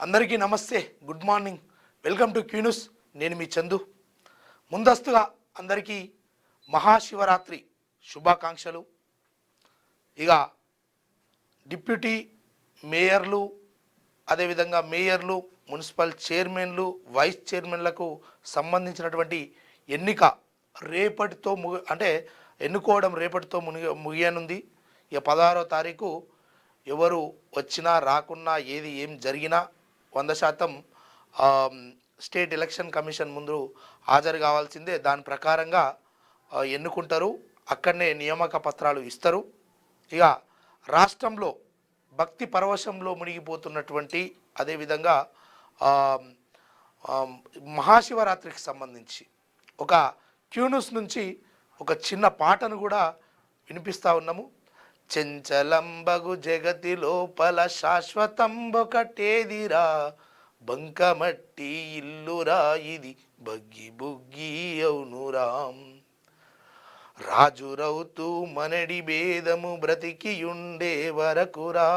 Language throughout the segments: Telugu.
అందరికీ నమస్తే, good morning, welcome to Q News. నేను మీ చందు. ముందస్తుగా అందరికీ మహాశివరాత్రి శుభాకాంక్షలు. ఇక డిప్యూటీ మేయర్లు, అదేవిధంగా మేయర్లు, మున్సిపల్ చైర్మన్లు, వైస్ చైర్మన్లకు సంబంధించినటువంటి ఎన్నిక రేపటితో ఎన్నుకోవడం రేపటితో ముగియనుంది. ఇక 16వ తారీఖు ఎవరు వచ్చినా రాకున్నా ఏం జరిగినా 100% స్టేట్ ఎలక్షన్ కమిషన్ ముందు హాజరు కావాల్సిందే. దాని ప్రకారంగా ఎన్నుకుంటారు, అక్కడనే నియామక పత్రాలు ఇస్తారు. ఇక రాష్ట్రంలో భక్తి పరవశంలో మునిగిపోతున్నటువంటి, అదేవిధంగా మహాశివరాత్రికి సంబంధించి ఒక క్యూన్యూస్ నుంచి ఒక చిన్న పాటను కూడా వినిపిస్తూ ఉన్నాము. చెంచలంబగు జగతి లోపల శాశ్వతంబొకటేదిరా, బంకమట్టి ఇల్లురా ఇది బగ్గి బుగ్గి అవునురాం. రాజురవుతూ మనడి భేదము బ్రతికియుండే వరకురా,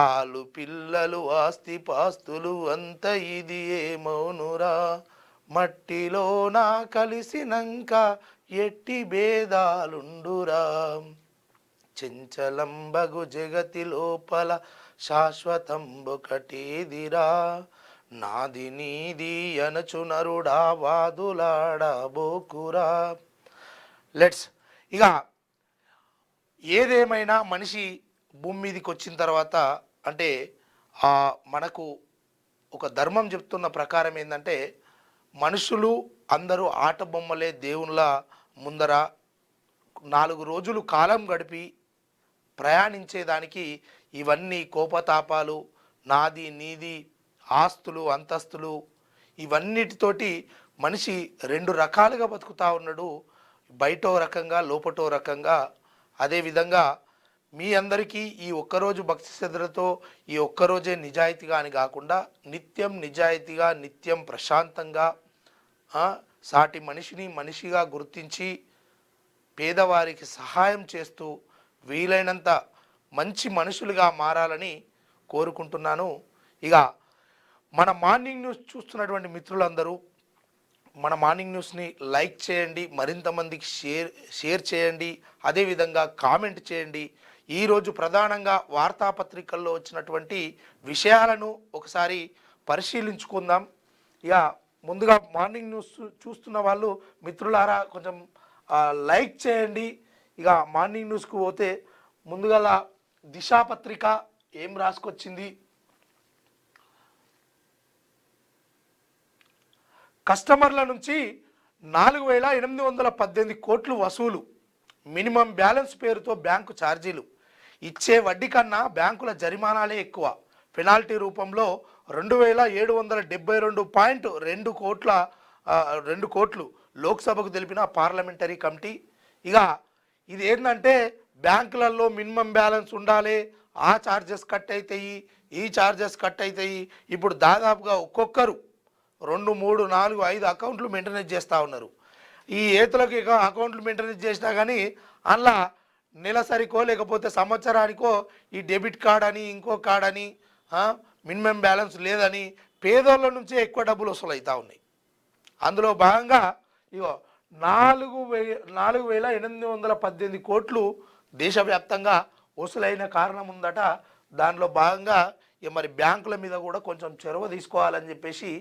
ఆలు పిల్లలు ఆస్తి పాస్తులు అంత ఇది ఏమౌనురా, మట్టిలో నా కలిసినంక ఎట్టి భేదాలుండురా. చెంచలంబగు జగతి లోపల శాశ్వతంబొకటేదిరా, నాది నీది అనచు నరుడా వాదులాడబోకురా. లెట్స్ ఇక ఏదేమైనా మనిషి భూమి మీదకి వచ్చిన తర్వాత మనకు ఒక ధర్మం చెప్తున్న ప్రకారం ఏంటంటే, మనుషులు అందరూ ఆట బొమ్మలే దేవుళ్ళ ముందర 4 రోజులు కాలం గడిపి ప్రయాణించేదానికి ఇవన్నీ కోపతాపాలు, నాది నీది, ఆస్తులు అంతస్తులు, ఇవన్నిటితోటి మనిషి 2 రకాలుగా బతుకుతూ ఉన్నాడు. బయటో రకంగా, లోపటో రకంగా. అదేవిధంగా మీ అందరికీ ఈ ఒక్కరోజు భక్తి శ్రద్ధలతో, ఈ ఒక్కరోజే నిజాయితీగా అని కాకుండా నిత్యం నిజాయితీగా, నిత్యం ప్రశాంతంగా, సాటి మనిషిని మనిషిగా గుర్తించి పేదవారికి సహాయం చేస్తూ వీలైనంత మంచి మనుషులుగా మారాలని కోరుకుంటున్నాను. ఇక మన మార్నింగ్ న్యూస్ చూస్తున్నటువంటి మిత్రులందరూ మన మార్నింగ్ న్యూస్ని లైక్ చేయండి, మరింత మందికి షేర్ చేయండి, అదేవిధంగా కామెంట్ చేయండి. ఈరోజు ప్రధానంగా వార్తాపత్రికల్లో వచ్చినటువంటి విషయాలను ఒకసారి పరిశీలించుకుందాం. ఇక ముందుగా మార్నింగ్ న్యూస్ చూస్తున్న వాళ్ళు మిత్రులారా కొంచెం లైక్ చేయండి. ఇక మార్నింగ్ న్యూస్కు పోతే ముందుగా దిశా పత్రిక ఏం రాసుకొచ్చింది? కస్టమర్ల నుంచి 4,818 కోట్లు వసూలు, మినిమం బ్యాలెన్స్ పేరుతో బ్యాంకు ఛార్జీలు, ఇచ్చే వడ్డీ కన్నా బ్యాంకుల జరిమానాలే ఎక్కువ, పెనాల్టీ రూపంలో 2,772.2 కోట్లు లోక్సభకు తెలిపిన పార్లమెంటరీ కమిటీ. ఇక ఇది ఏంటంటే, బ్యాంకులలో మినిమం బ్యాలెన్స్ ఉండాలి, ఆ ఛార్జెస్ కట్ అవుతాయి, ఈ ఛార్జెస్ కట్ అవుతాయి. ఇప్పుడు దాదాపుగా ఒక్కొక్కరు 2, 3, 4, 5 అకౌంట్లు మెయింటెనెన్స్ చేస్తూ ఉన్నారు. ఈ ఏతులకు ఇక అకౌంట్లు మెయింటెనెన్స్ చేసినా కానీ అందులో నెలసరికో లేకపోతే సంవత్సరానికో ఈ డెబిట్ కార్డ్ అని, ఇంకో కార్డ్ అని, మినిమం బ్యాలెన్స్ లేదని పేదోళ్ళ నుంచే ఎక్కువ డబ్బులు వసూలు అవుతూ ఉన్నాయి. అందులో భాగంగా ఇగో 4,818 కోట్లు దేశవ్యాప్తంగా వసూలైన కారణం ఉందట. దానిలో భాగంగా మరి బ్యాంకుల మీద కూడా కొంచెం చొరవ తీసుకోవాలని చెప్పేసి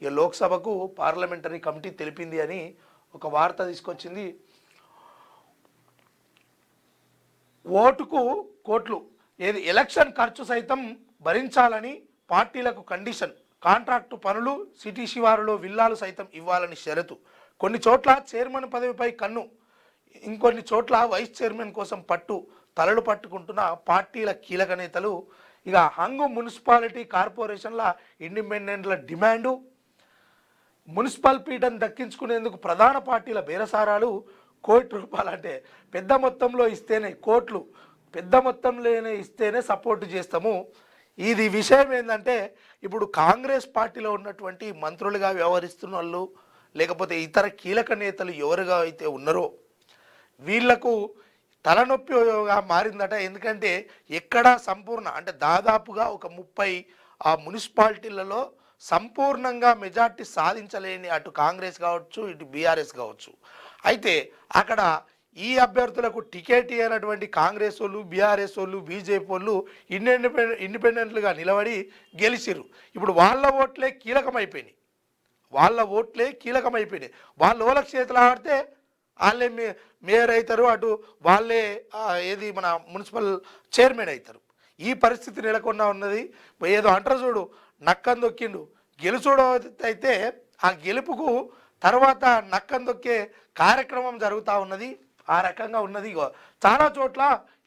ఇక లోక్సభకు పార్లమెంటరీ కమిటీ తెలిపింది అని ఒక వార్త తీసుకొచ్చింది. ఓటుకు కోట్లు, ఏది ఎలక్షన్ ఖర్చు సైతం భరించాలని పార్టీలకు కండిషన్, కాంట్రాక్టు పనులు, సిటీ శివారులో విల్లాలు సైతం ఇవ్వాలని షరతు, కొన్ని చోట్ల చైర్మన్ పదవిపై కన్ను, ఇంకొన్ని చోట్ల వైస్ చైర్మన్ కోసం తలలు పట్టుకుంటున్న పార్టీల కీలక నేతలు. ఇక హంగు మున్సిపాలిటీ కార్పొరేషన్ల ఇండిపెండెంట్ల డిమాండు, మున్సిపల్ పీఠను దక్కించుకునేందుకు ప్రధాన పార్టీల బేరసారాలు, ₹1,00,00,000 అంటే పెద్ద మొత్తంలో ఇస్తేనే, కోట్లు పెద్ద మొత్తంలోనే ఇస్తేనే సపోర్టు చేస్తాము. ఇది విషయం ఏంటంటే, ఇప్పుడు కాంగ్రెస్ పార్టీలో ఉన్నటువంటి మంత్రులుగా వ్యవహరిస్తున్న వాళ్ళు, లేకపోతే ఇతర కీలక నేతలు ఎవరుగా అయితే ఉన్నారో వీళ్లకు తలనొప్పిగా మారిందట. ఎందుకంటే ఎక్కడ సంపూర్ణ అంటే దాదాపుగా ఒక 30 ఆ మున్సిపాలిటీలలో సంపూర్ణంగా మెజార్టీ సాధించలేని అటు కాంగ్రెస్ కావచ్చు ఇటు బీఆర్ఎస్ కావచ్చు. అయితే అక్కడ ఈ అభ్యర్థులకు టికెట్ ఇవ్వనటువంటి కాంగ్రెస్ వాళ్ళు, బీఆర్ఎస్ వాళ్ళు, బీజేపీ వాళ్ళు ఇండిపెండెంట్లుగా నిలబడి గెలిచిర్రు. ఇప్పుడు వాళ్ళ ఓట్లే కీలకమైపోయినాయి. వాళ్ళ ఓళ్ళకి చేతులు ఆడితే వాళ్ళే మేయర్ అవుతారు, అటు వాళ్ళే ఏది మన మున్సిపల్ చైర్మన్ అవుతారు. ఈ పరిస్థితి నెలకొన్న ఉన్నది. ఏదో అంటారు చూడు, నక్కని దొక్కిండు గెలుచుడు అయితే ఆ గెలుపుకు తర్వాత నక్కని దొక్కే కార్యక్రమం జరుగుతూ ఉన్నది. ఆ రకంగా ఉన్నది. చాలా చోట్ల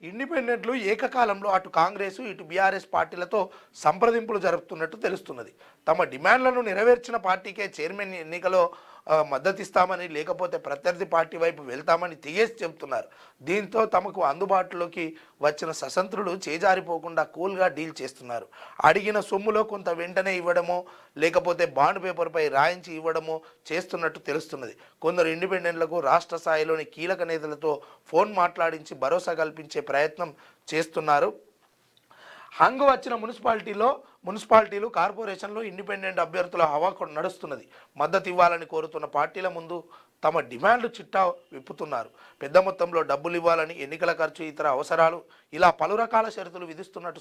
ఇండిపెండెంట్లు ఏకకాలంలో అటు కాంగ్రెస్ ఇటు బీఆర్ఎస్ పార్టీలతో సంప్రదింపులు జరుపుతున్నట్టు తెలుస్తున్నది. తమ డిమాండ్లను నెరవేర్చిన పార్టీకే చైర్మన్ ఎన్నికలో మద్దతు ఇస్తామని, లేకపోతే ప్రత్యర్థి పార్టీ వైపు వెళ్తామని తెగేసి చెబుతున్నారు. దీంతో తమకు అందుబాటులోకి వచ్చిన స్వతంత్రులు చేజారిపోకుండా కూల్గా డీల్ చేస్తున్నారు. అడిగిన సొమ్ములో కొంత వెంటనే ఇవ్వడమో లేకపోతే బాండ్ పేపర్పై రాయించి ఇవ్వడమో చేస్తున్నట్టు తెలుస్తున్నది. కొందరు ఇండిపెండెంట్లకు రాష్ట్ర స్థాయిలోని కీలక నేతలతో ఫోన్ మాట్లాడించి భరోసా కల్పించే ప్రయత్నం చేస్తున్నారు. హంగు వచ్చిన మున్సిపాలిటీలు కార్పొరేషన్లు ఇండిపెండెంట్ అభ్యర్థుల హవా నడుస్తున్నది. మద్దతు ఇవ్వాలని కోరుతున్న పార్టీల ముందు తమ డిమాండ్లు చిట్టా విప్పుతున్నారు. పెద్ద మొత్తంలో డబ్బులు ఇవ్వాలని, ఎన్నికల ఖర్చు, ఇతర అవసరాలు, ఇలా పలు రకాల షరతులు విధిస్తున్నట్టు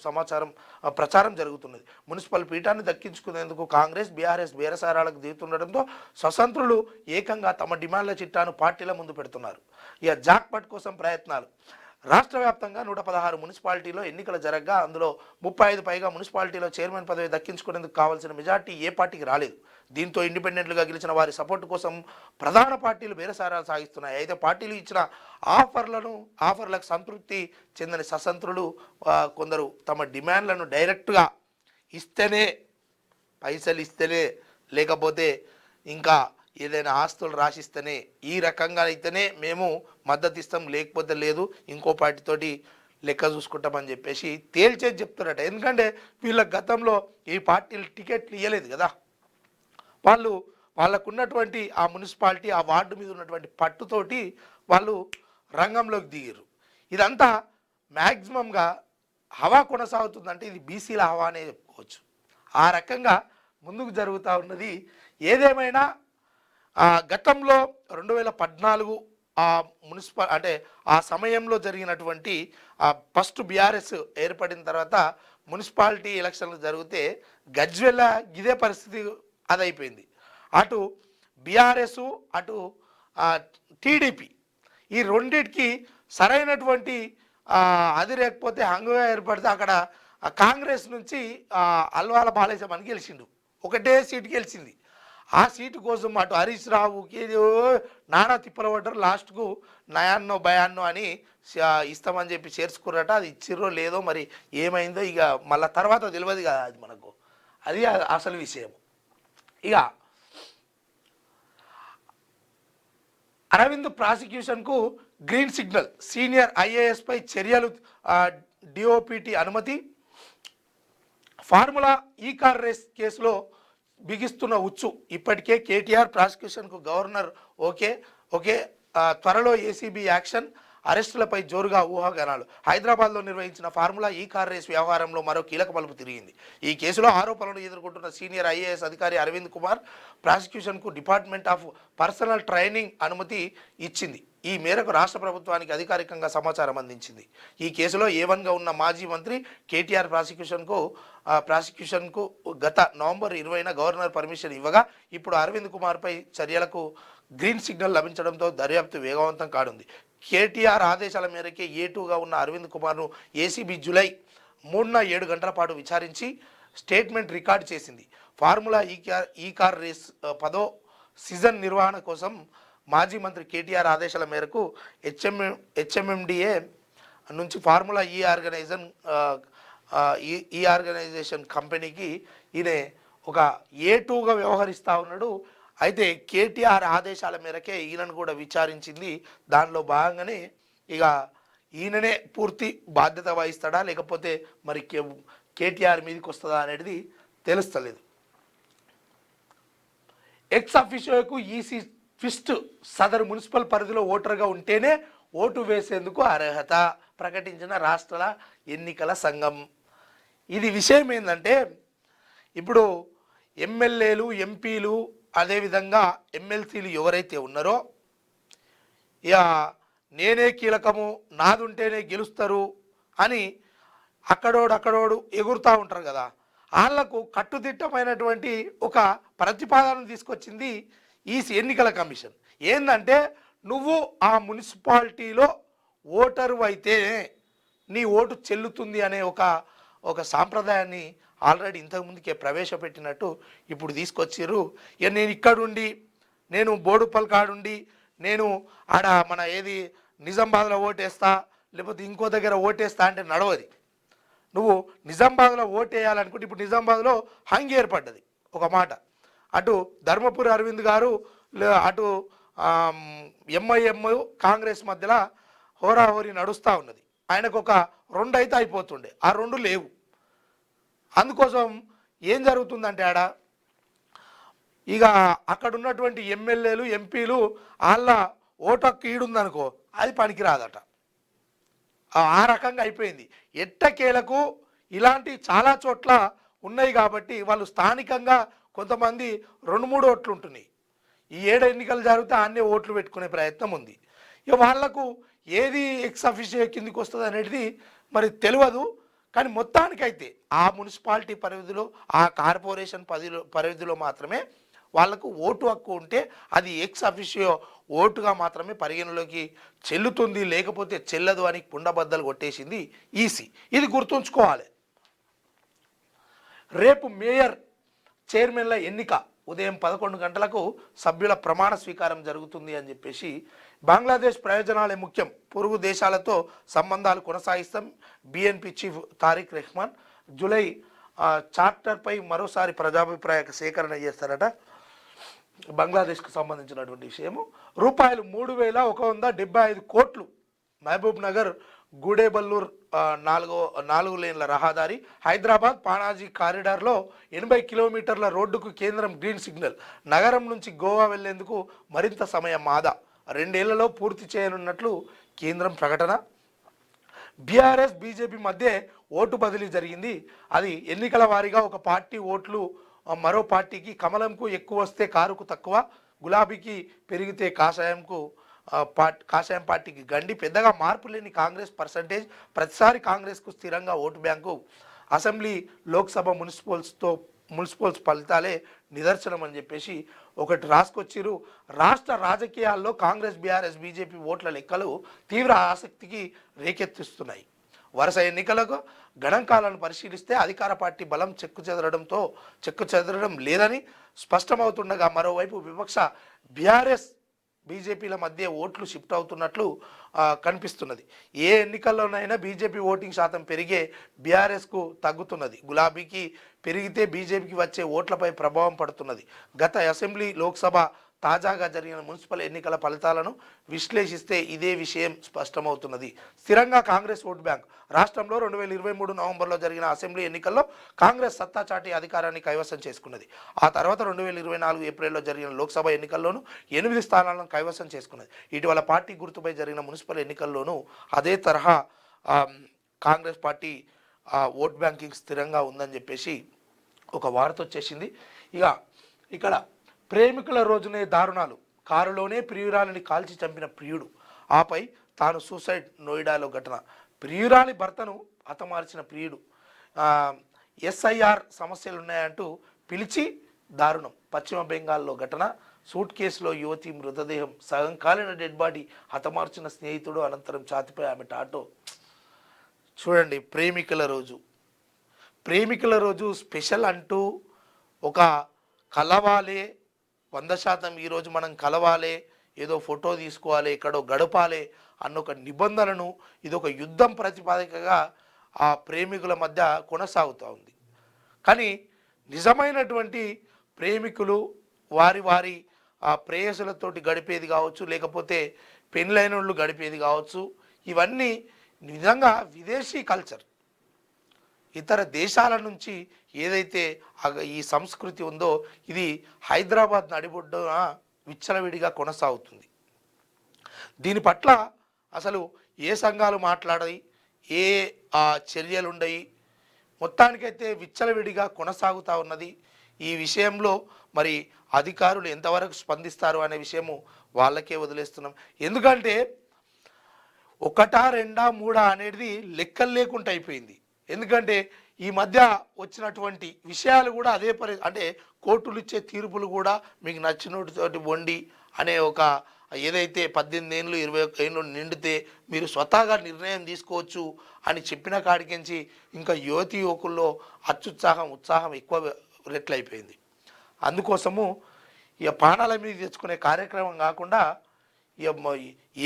ప్రచారం జరుగుతున్నది. మున్సిపల్ పీఠాన్ని దక్కించుకునేందుకు కాంగ్రెస్ బీఆర్ఎస్ బేరసారాలకు దిగుతుండటంతో స్వతంత్రులు ఏకంగా తమ డిమాండ్ల చిట్టాను పార్టీల ముందు పెడుతున్నారు. ఇక జాక్పాట్ కోసం ప్రయత్నాలు. రాష్ట్ర వ్యాప్తంగా 116 మున్సిపాలిటీలో ఎన్నికలు జరగగా అందులో 35 పైగా మున్సిపాలిటీలో చైర్మన్ పదవి దక్కించుకునేందుకు కావాల్సిన మెజార్టీ ఏ పార్టీకి రాలేదు. దీంతో ఇండిపెండెంట్లుగా గెలిచిన వారి సపోర్టు కోసం ప్రధాన పార్టీలు బేరసారాలు సాగిస్తున్నాయి. అయితే పార్టీలు ఇచ్చిన ఆఫర్లకు సంతృప్తి చెందని స్వతంత్రులు కొందరు తమ డిమాండ్లను డైరెక్ట్గా ఇస్తేనే, పైసలు ఇస్తేనే, లేకపోతే ఇంకా ఏదైనా ఆస్తులు రాసిస్తేనే, ఈ రకంగా అయితేనే మేము మద్దతు ఇస్తాం, లేకపోతే లేదు, ఇంకో పార్టీతోటి లెక్క చూసుకుంటామని చెప్పేసి తేల్చేది చెప్తారట. ఎందుకంటే వీళ్ళ గతంలో ఈ పార్టీలు టికెట్లు ఇవ్వలేదు కదా. వాళ్ళకు ఉన్నటువంటి ఆ మున్సిపాలిటీ, ఆ వార్డు మీద ఉన్నటువంటి పట్టుతోటి వాళ్ళు రంగంలోకి దిగారు. ఇదంతా మ్యాక్సిమంగా హవా కొనసాగుతుందంటే ఇది బీసీల హవా అనే చెప్పుకోవచ్చు. ఆ రకంగా ముందుకు జరుగుతూ ఉన్నది. ఏదేమైనా గతంలో 2014 అంటే ఆ సమయంలో జరిగినటువంటి ఫస్ట్ బీఆర్ఎస్ ఏర్పడిన తర్వాత మున్సిపాలిటీ ఎలక్షన్లు జరిగితే గజ్వెల్ల ఇదే పరిస్థితి అదైపోయింది. అటు బీఆర్ఎస్ అటు టీడీపీ ఈ రెండింటికి సరైనటువంటి అది లేకపోతే హంగుగా ఏర్పడితే అక్కడ కాంగ్రెస్ నుంచి అల్వాల బాలేశమని గెలిచిండు. ఒకటే సీటు గెలిచింది. ఆ సీటు కోసం అటు హరీష్ రావుకి నానా తిప్పలు పడ్డారు. లాస్ట్కు నయాన్నో భయాన్నో అని ఇస్తామని చెప్పి చేర్చుకున్నట. అది ఇచ్చిర్రో లేదో మరి ఏమైందో ఇక మళ్ళీ తర్వాత తెలియదు కదా అది మనకు. అది అసలు విషయం. ఇక అరవింద్ ప్రాసిక్యూషన్కు గ్రీన్ సిగ్నల్. సీనియర్ ఐఏఎస్పై చర్యలు, డిఓపిటి అనుమతి. ఫార్ములా ఈ కార్ రేస్ కేసులో బిగిస్తున్న ఉచ్చు. ఇప్పటికే కేటీఆర్ ప్రాసిక్యూషన్కు గవర్నర్ ఓకే త్వరలో ఏసీబీ యాక్షన్. అరెస్టులపై జోరుగా ఊహాగానాలు. హైదరాబాద్లో నిర్వహించిన ఫార్ములా ఈ కార్ రేస్ వ్యవహారంలో మరో కీలక మలుపు తిరిగింది. ఈ కేసులో ఆరోపణలు ఎదుర్కొంటున్న సీనియర్ ఐఏఎస్ అధికారి అరవింద్ కుమార్ ప్రాసిక్యూషన్కు డిపార్ట్మెంట్ ఆఫ్ పర్సనల్ ట్రైనింగ్ అనుమతి ఇచ్చింది. ఈ మేరకు రాష్ట్ర ప్రభుత్వానికి అధికారికంగా సమాచారం అందించింది. ఈ కేసులో A1గా ఉన్న మాజీ మంత్రి కేటీఆర్ ప్రాసిక్యూషన్కు గత నవంబర్ 20న గవర్నర్ పర్మిషన్ ఇవ్వగా ఇప్పుడు అరవింద్ కుమార్పై చర్యలకు గ్రీన్ సిగ్నల్ లభించడంతో దర్యాప్తు వేగవంతం కానుంది. కేటీఆర్ ఆదేశాల మేరకే A2గా ఉన్న అరవింద్ కుమార్ను ఏసీబీ జూలై 3న 7 గంటల పాటు విచారించి స్టేట్మెంట్ రికార్డు చేసింది. ఫార్ములా ఈ కార్ రేస్ 10వ సీజన్ నిర్వహణ కోసం మాజీ మంత్రి కేటీఆర్ ఆదేశాల మేరకు హెచ్ఎంఎండిఏ నుంచి ఫార్ములా ఈ ఆర్గనైజేషన్ కంపెనీకి ఈయన ఒక A2గా వ్యవహరిస్తూ ఉన్నాడు. అయితే కేటీఆర్ ఆదేశాల మేరకే ఈయనను కూడా విచారించింది. దానిలో భాగంగానే ఇక ఈయననే పూర్తి బాధ్యత వహిస్తాడా లేకపోతే మరి కేటీఆర్ మీదకి వస్తుందా అనేది తెలుస్తలేదు. ఎక్స్ అఫీషియోకు ఈసీ ట్విస్ట్. సదరు మున్సిపల్ పరిధిలో ఓటర్గా ఉంటేనే ఓటు వేసేందుకు అర్హత ప్రకటించిన రాష్ట్రాల ఎన్నికల సంఘం. ఇది విషయం ఏంటంటే ఇప్పుడు ఎమ్మెల్యేలు, ఎంపీలు, అదేవిధంగా ఎమ్మెల్సీలు ఎవరైతే ఉన్నారో ఇక నేనే కీలకము, నాదుంటేనే గెలుస్తారు అని అక్కడోడు ఎగురుతూ ఉంటారు కదా, వాళ్లకు కట్టుదిట్టమైనటువంటి ఒక ప్రతిపాదన తీసుకొచ్చింది ఈ ఎన్నికల కమిషన్. ఏంటంటే నువ్వు ఆ మున్సిపాలిటీలో ఓటరు అయితే నీ ఓటు చెల్లుతుంది అనే ఒక సాంప్రదాయాన్ని ఆల్రెడీ ఇంతకుముందుకే ప్రవేశపెట్టినట్టు ఇప్పుడు తీసుకొచ్చారు. ఇక నేను ఇక్కడుండి, నేను బోడుపల్ కాడుండి, నేను ఆడ మన ఏది నిజామాబాద్లో ఓటేస్తా, లేకపోతే ఇంకో దగ్గర ఓటేస్తా అంటే నడవది. నువ్వు నిజామాబాద్లో ఓటు వేయాలనుకుంటే ఇప్పుడు నిజామాబాద్లో హంగ్ ఏర్పడ్డది ఒక మాట. అటు ధర్మపురి అరవింద్ గారు, అటు ఎంఐఎం కాంగ్రెస్ మధ్యలో హోరాహోరీ నడుస్తూ ఉన్నది. ఆయనకు ఒక 2 అయితే అయిపోతుండే, ఆ 2 లేవు. అందుకోసం ఏం జరుగుతుందంటే ఆడ ఇక అక్కడ ఉన్నటువంటి ఎమ్మెల్యేలు, ఎంపీలు వాళ్ళ ఓటు హక్కు ఈడుందనుకో అది పనికిరాదట. ఆ రకంగా అయిపోయింది. ఎట్టకేలకు ఇలాంటి చాలా చోట్ల ఉన్నాయి కాబట్టి వాళ్ళు స్థానికంగా కొంతమంది 2-3 ఓట్లు ఉంటున్నాయి. ఈ 7 ఎన్నికలు జరిగితే అన్నీ ఓట్లు పెట్టుకునే ప్రయత్నం ఉంది. ఇక వాళ్లకు ఏది ఎక్స్ అఫీషియో కిందికి వస్తుంది అనేది మరి తెలియదు. కానీ మొత్తానికైతే ఆ మున్సిపాలిటీ పరిధిలో, ఆ కార్పొరేషన్ పరిధిలో మాత్రమే వాళ్లకు ఓటు హక్కు ఉంటే అది ఎక్స్ అఫీషియో ఓటుగా మాత్రమే పరిగణలోకి చెల్లుతుంది, లేకపోతే చెల్లదు అని కుండబద్దలు కొట్టేసింది ఈసీ. ఇది గుర్తుంచుకోవాలి. రేపు మేయర్, చైర్మన్ల ఎన్నిక ఉదయం 11 గంటలకు సభ్యుల ప్రమాణ స్వీకారం జరుగుతుంది అని చెప్పేసి, బంగ్లాదేశ్ ప్రయోజనాలే ముఖ్యం, పొరుగు దేశాలతో సంబంధాలు కొనసాగిస్తాం, BNP chief Tarique Rahman July చార్టర్పై మరోసారి ప్రజాభిప్రాయ సేకరణ చేస్తారట. బంగ్లాదేశ్కు సంబంధించినటువంటి విషయము. రూపాయలు 3,175 కోట్లు మహబూబ్ నగర్ గూడేబల్లూర్ 4 లేన్ల రహదారి. హైదరాబాద్ పాణాజీ కారిడార్లో 80 కిలోమీటర్ల రోడ్డుకు కేంద్రం గ్రీన్ సిగ్నల్. నగరం నుంచి గోవా వెళ్లేందుకు మరింత సమయం ఆదా, 2 ఏళ్లలో పూర్తి చేయనున్నట్లు కేంద్రం ప్రకటన. బీఆర్ఎస్ బీజేపీ మధ్య ఓటు బదిలీ జరిగింది. అది ఎన్నికల వారీగా ఒక పార్టీ ఓట్లు మరో పార్టీకి, కమలంకు ఎక్కువ వస్తే కారుకు తక్కువ, గులాబీకి పెరిగితే కాషాయం పార్టీకి గండి. పెద్దగా మార్పు లేని కాంగ్రెస్ పర్సంటేజ్, ప్రతిసారి కాంగ్రెస్కు స్థిరంగా vote bank. Assembly, Lok Sabha, municipals ఫలితాలే నిదర్శనం అని చెప్పేసి ఒకటి రాసుకొచ్చిరు. రాష్ట్ర రాజకీయాల్లో కాంగ్రెస్, బీఆర్ఎస్, బీజేపీ ఓట్ల లెక్కలు తీవ్ర ఆసక్తికి రేకెత్తిస్తున్నాయి. వరుస ఎన్నికలకు గణాంకాలను పరిశీలిస్తే అధికార పార్టీ బలం చెక్కు చెదరడం లేదని స్పష్టమవుతుండగా, మరోవైపు విపక్ష బీఆర్ఎస్, బీజేపీల మధ్య ఓట్లు షిఫ్ట్ అవుతున్నట్లు కనిపిస్తున్నది. ఏ ఎన్నికల్లోనైనా బీజేపీ ఓటింగ్ శాతం పెరిగే బీఆర్ఎస్కు తగ్గుతున్నది. గులాబీకి పెరిగితే బీజేపీకి వచ్చే ఓట్లపై ప్రభావం పడుతున్నది. గత అసెంబ్లీ, లోక్సభ, తాజాగా జరిగిన మున్సిపల్ ఎన్నికల ఫలితాలను విశ్లేషిస్తే ఇదే విషయం స్పష్టమవుతున్నది. స్థిరంగా కాంగ్రెస్ ఓటు బ్యాంక్. రాష్ట్రంలో 2023 నవంబర్లో జరిగిన అసెంబ్లీ ఎన్నికల్లో కాంగ్రెస్ సత్తా చాటి అధికారాన్ని కైవసం చేసుకున్నది. ఆ తర్వాత 2024 ఏప్రిల్లో జరిగిన లోక్సభ ఎన్నికల్లోనూ 8 స్థానాలను కైవసం చేసుకున్నది. ఇటీవల పార్టీ గుర్తుపై జరిగిన మున్సిపల్ ఎన్నికల్లోనూ అదే తరహా కాంగ్రెస్ పార్టీ ఓట్ బ్యాంకింగ్ స్థిరంగా ఉందని చెప్పేసి ఒక వార్త వచ్చేసింది. ఇక్కడ ప్రేమికుల రోజునే దారుణాలు. కారులోనే ప్రియురాలిని కాల్చి చంపిన ప్రియుడు, ఆపై తాను సూసైడ్. నోయిడాలో ఘటన. ప్రియురాలి భర్తను హతమార్చిన ప్రియుడు. ఎస్ఐఆర్ సమస్యలున్నాయంటూ పిలిచి దారుణం. పశ్చిమ బెంగాల్లో ఘటన. సూట్ కేసులో యువతి మృతదేహం, సగం కాలిన డెడ్ బాడీ, హతమార్చిన స్నేహితుడు, అనంతరం ఛాతిపై ఆమె టాటో. చూడండి, ప్రేమికుల రోజు స్పెషల్ అంటూ ఒక కలవాలే 100% ఈరోజు మనం కలవాలి, ఏదో ఫోటో తీసుకోవాలి, ఎక్కడో గడపాలి అన్న ఒక నిబంధనను, ఇది ఒక యుద్ధం ప్రతిపాదికగా ఆ ప్రేమికుల మధ్య కొనసాగుతూ ఉంది. కానీ నిజమైనటువంటి ప్రేమికులు వారి ఆ ప్రేయసులతోటి గడిపేది కావచ్చు, లేకపోతే పెళ్ళైన వాళ్ళు గడిపేది కావచ్చు, ఇవన్నీ నిజంగా విదేశీ కల్చర్. ఇతర దేశాల నుంచి ఏదైతే ఈ సంస్కృతి ఉందో ఇది హైదరాబాద్ నడిబొడ్డున విచ్చలవిడిగా కొనసాగుతుంది. దీని పట్ల అసలు ఏ సంఘాలు మాట్లాడాయి, ఏ చర్యలు ఉండయి, మొత్తానికైతే విచ్చలవిడిగా కొనసాగుతూ ఉన్నది. ఈ విషయంలో మరి అధికారులు ఎంతవరకు స్పందిస్తారు అనే విషయము వాళ్ళకే వదిలేస్తున్నాం. ఎందుకంటే ఒకటా రెండా మూడా అనేది లెక్కలు లేకుండా అయిపోయింది. ఎందుకంటే ఈ మధ్య వచ్చినటువంటి విషయాలు కూడా అదే అంటే కోర్టులు ఇచ్చే తీర్పులు కూడా మీకు నచ్చినతోటి వండి అనే ఒక ఏదైతే 18 ఏళ్ళు 21 ఏళ్ళు నిండితే మీరు స్వతహాగా నిర్ణయం తీసుకోవచ్చు అని చెప్పిన కాడికించి ఇంకా యువతి యువకుల్లో ఉత్సాహం ఎక్కువ రెట్లయిపోయింది. అందుకోసము ఇక ప్రాణాల మీద తెచ్చుకునే కార్యక్రమం కాకుండా ఇక